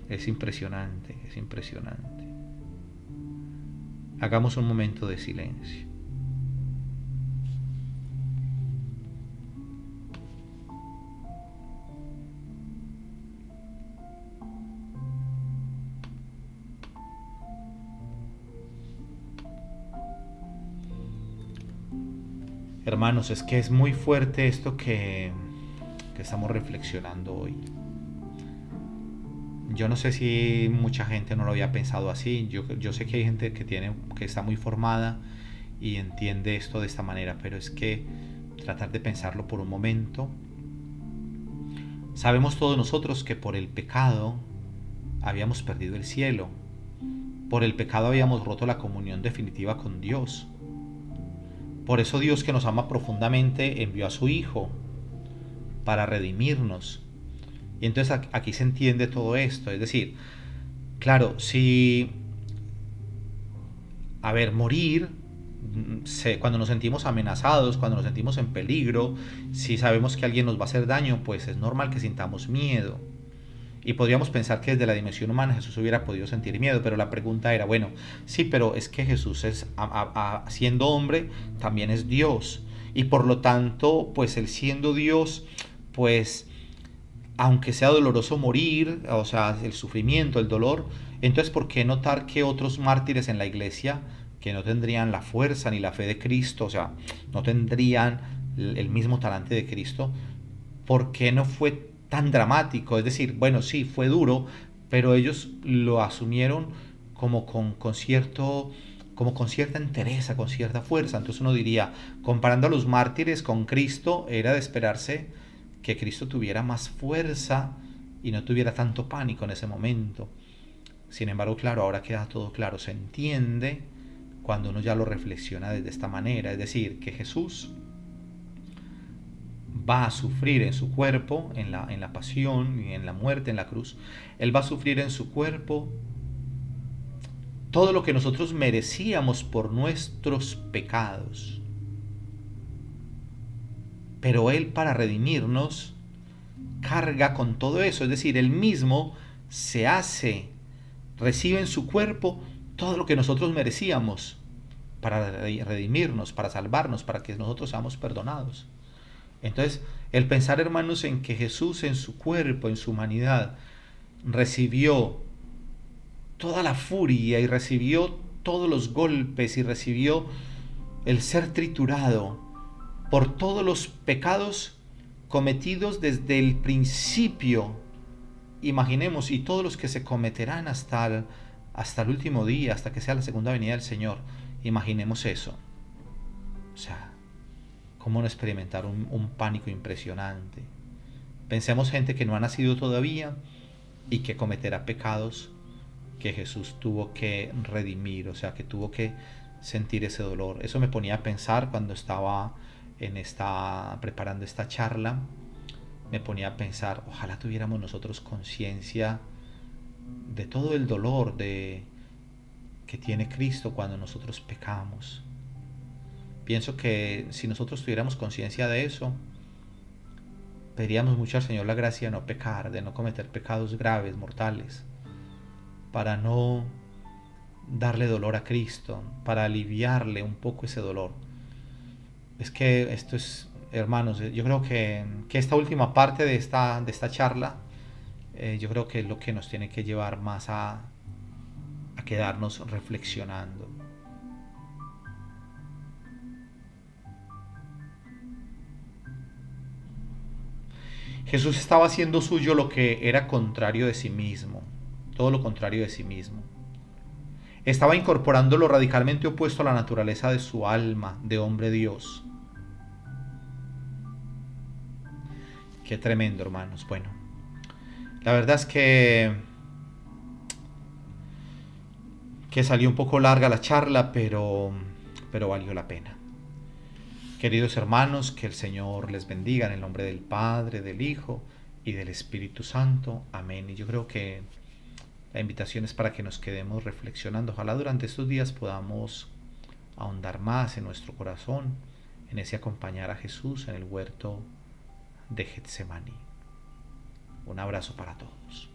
es impresionante, es impresionante. Hagamos un momento de silencio. Hermanos, es que es muy fuerte esto que estamos reflexionando hoy. Yo no sé si mucha gente no lo había pensado así. Yo sé que hay gente que está muy formada y entiende esto de esta manera, pero es que tratar de pensarlo por un momento. Sabemos todos nosotros que por el pecado habíamos perdido el cielo. Por el pecado habíamos roto la comunión definitiva con Dios. Por eso Dios, que nos ama profundamente, envió a su Hijo para redimirnos. Y entonces aquí se entiende todo esto. Es decir, claro, si, a ver, morir, cuando nos sentimos amenazados, cuando nos sentimos en peligro, si sabemos que alguien nos va a hacer daño, pues es normal que sintamos miedo. Y podríamos pensar que desde la dimensión humana Jesús hubiera podido sentir miedo, pero la pregunta era, bueno, sí, pero es que Jesús siendo hombre, también es Dios. Y por lo tanto, pues él siendo Dios, pues aunque sea doloroso morir, o sea, el sufrimiento, el dolor, entonces ¿por qué notar que otros mártires en la iglesia que no tendrían la fuerza ni la fe de Cristo, o sea, no tendrían el mismo talante de Cristo, por qué no fue tan dramático? Es decir, bueno, sí, fue duro, pero ellos lo asumieron como con cierto como con cierta entereza, con cierta fuerza. Entonces uno diría, comparando a los mártires con Cristo, era de esperarse que Cristo tuviera más fuerza y no tuviera tanto pánico en ese momento. Sin embargo, claro, ahora queda todo claro, se entiende cuando uno ya lo reflexiona desde esta manera, es decir, que Jesús va a sufrir en su cuerpo, en la pasión y en la muerte, en la cruz. Él va a sufrir en su cuerpo todo lo que nosotros merecíamos por nuestros pecados. Pero Él, para redimirnos, carga con todo eso. Es decir, Él mismo recibe en su cuerpo todo lo que nosotros merecíamos para redimirnos, para salvarnos, para que nosotros seamos perdonados. Entonces, el pensar, hermanos, en que Jesús en su cuerpo, en su humanidad, recibió toda la furia y recibió todos los golpes y recibió el ser triturado por todos los pecados cometidos desde el principio, imaginemos, y todos los que se cometerán hasta el último día, hasta que sea la segunda venida del Señor. Imaginemos eso. O sea, cómo no experimentar un pánico impresionante. Pensemos gente que no ha nacido todavía y que cometerá pecados que Jesús tuvo que redimir, o sea, que tuvo que sentir ese dolor. Eso me ponía a pensar cuando estaba preparando esta charla. Me ponía a pensar, ojalá tuviéramos nosotros conciencia de todo el dolor que tiene Cristo cuando nosotros pecamos. Pienso que si nosotros tuviéramos conciencia de eso, pediríamos mucho al Señor la gracia de no pecar, de no cometer pecados graves, mortales, para no darle dolor a Cristo, para aliviarle un poco ese dolor. Es que esto es, hermanos, yo creo que esta última parte de esta charla, yo creo que es lo que nos tiene que llevar más a quedarnos reflexionando. Jesús estaba haciendo suyo lo que era contrario de sí mismo, todo lo contrario de sí mismo. Estaba incorporando lo radicalmente opuesto a la naturaleza de su alma de hombre Dios. Qué tremendo, hermanos. Bueno, la verdad es que salió un poco larga la charla, pero valió la pena. Queridos hermanos, que el Señor les bendiga en el nombre del Padre, del Hijo y del Espíritu Santo. Amén. Y yo creo que la invitación es para que nos quedemos reflexionando. Ojalá durante estos días podamos ahondar más en nuestro corazón, en ese acompañar a Jesús en el huerto de Getsemaní. Un abrazo para todos.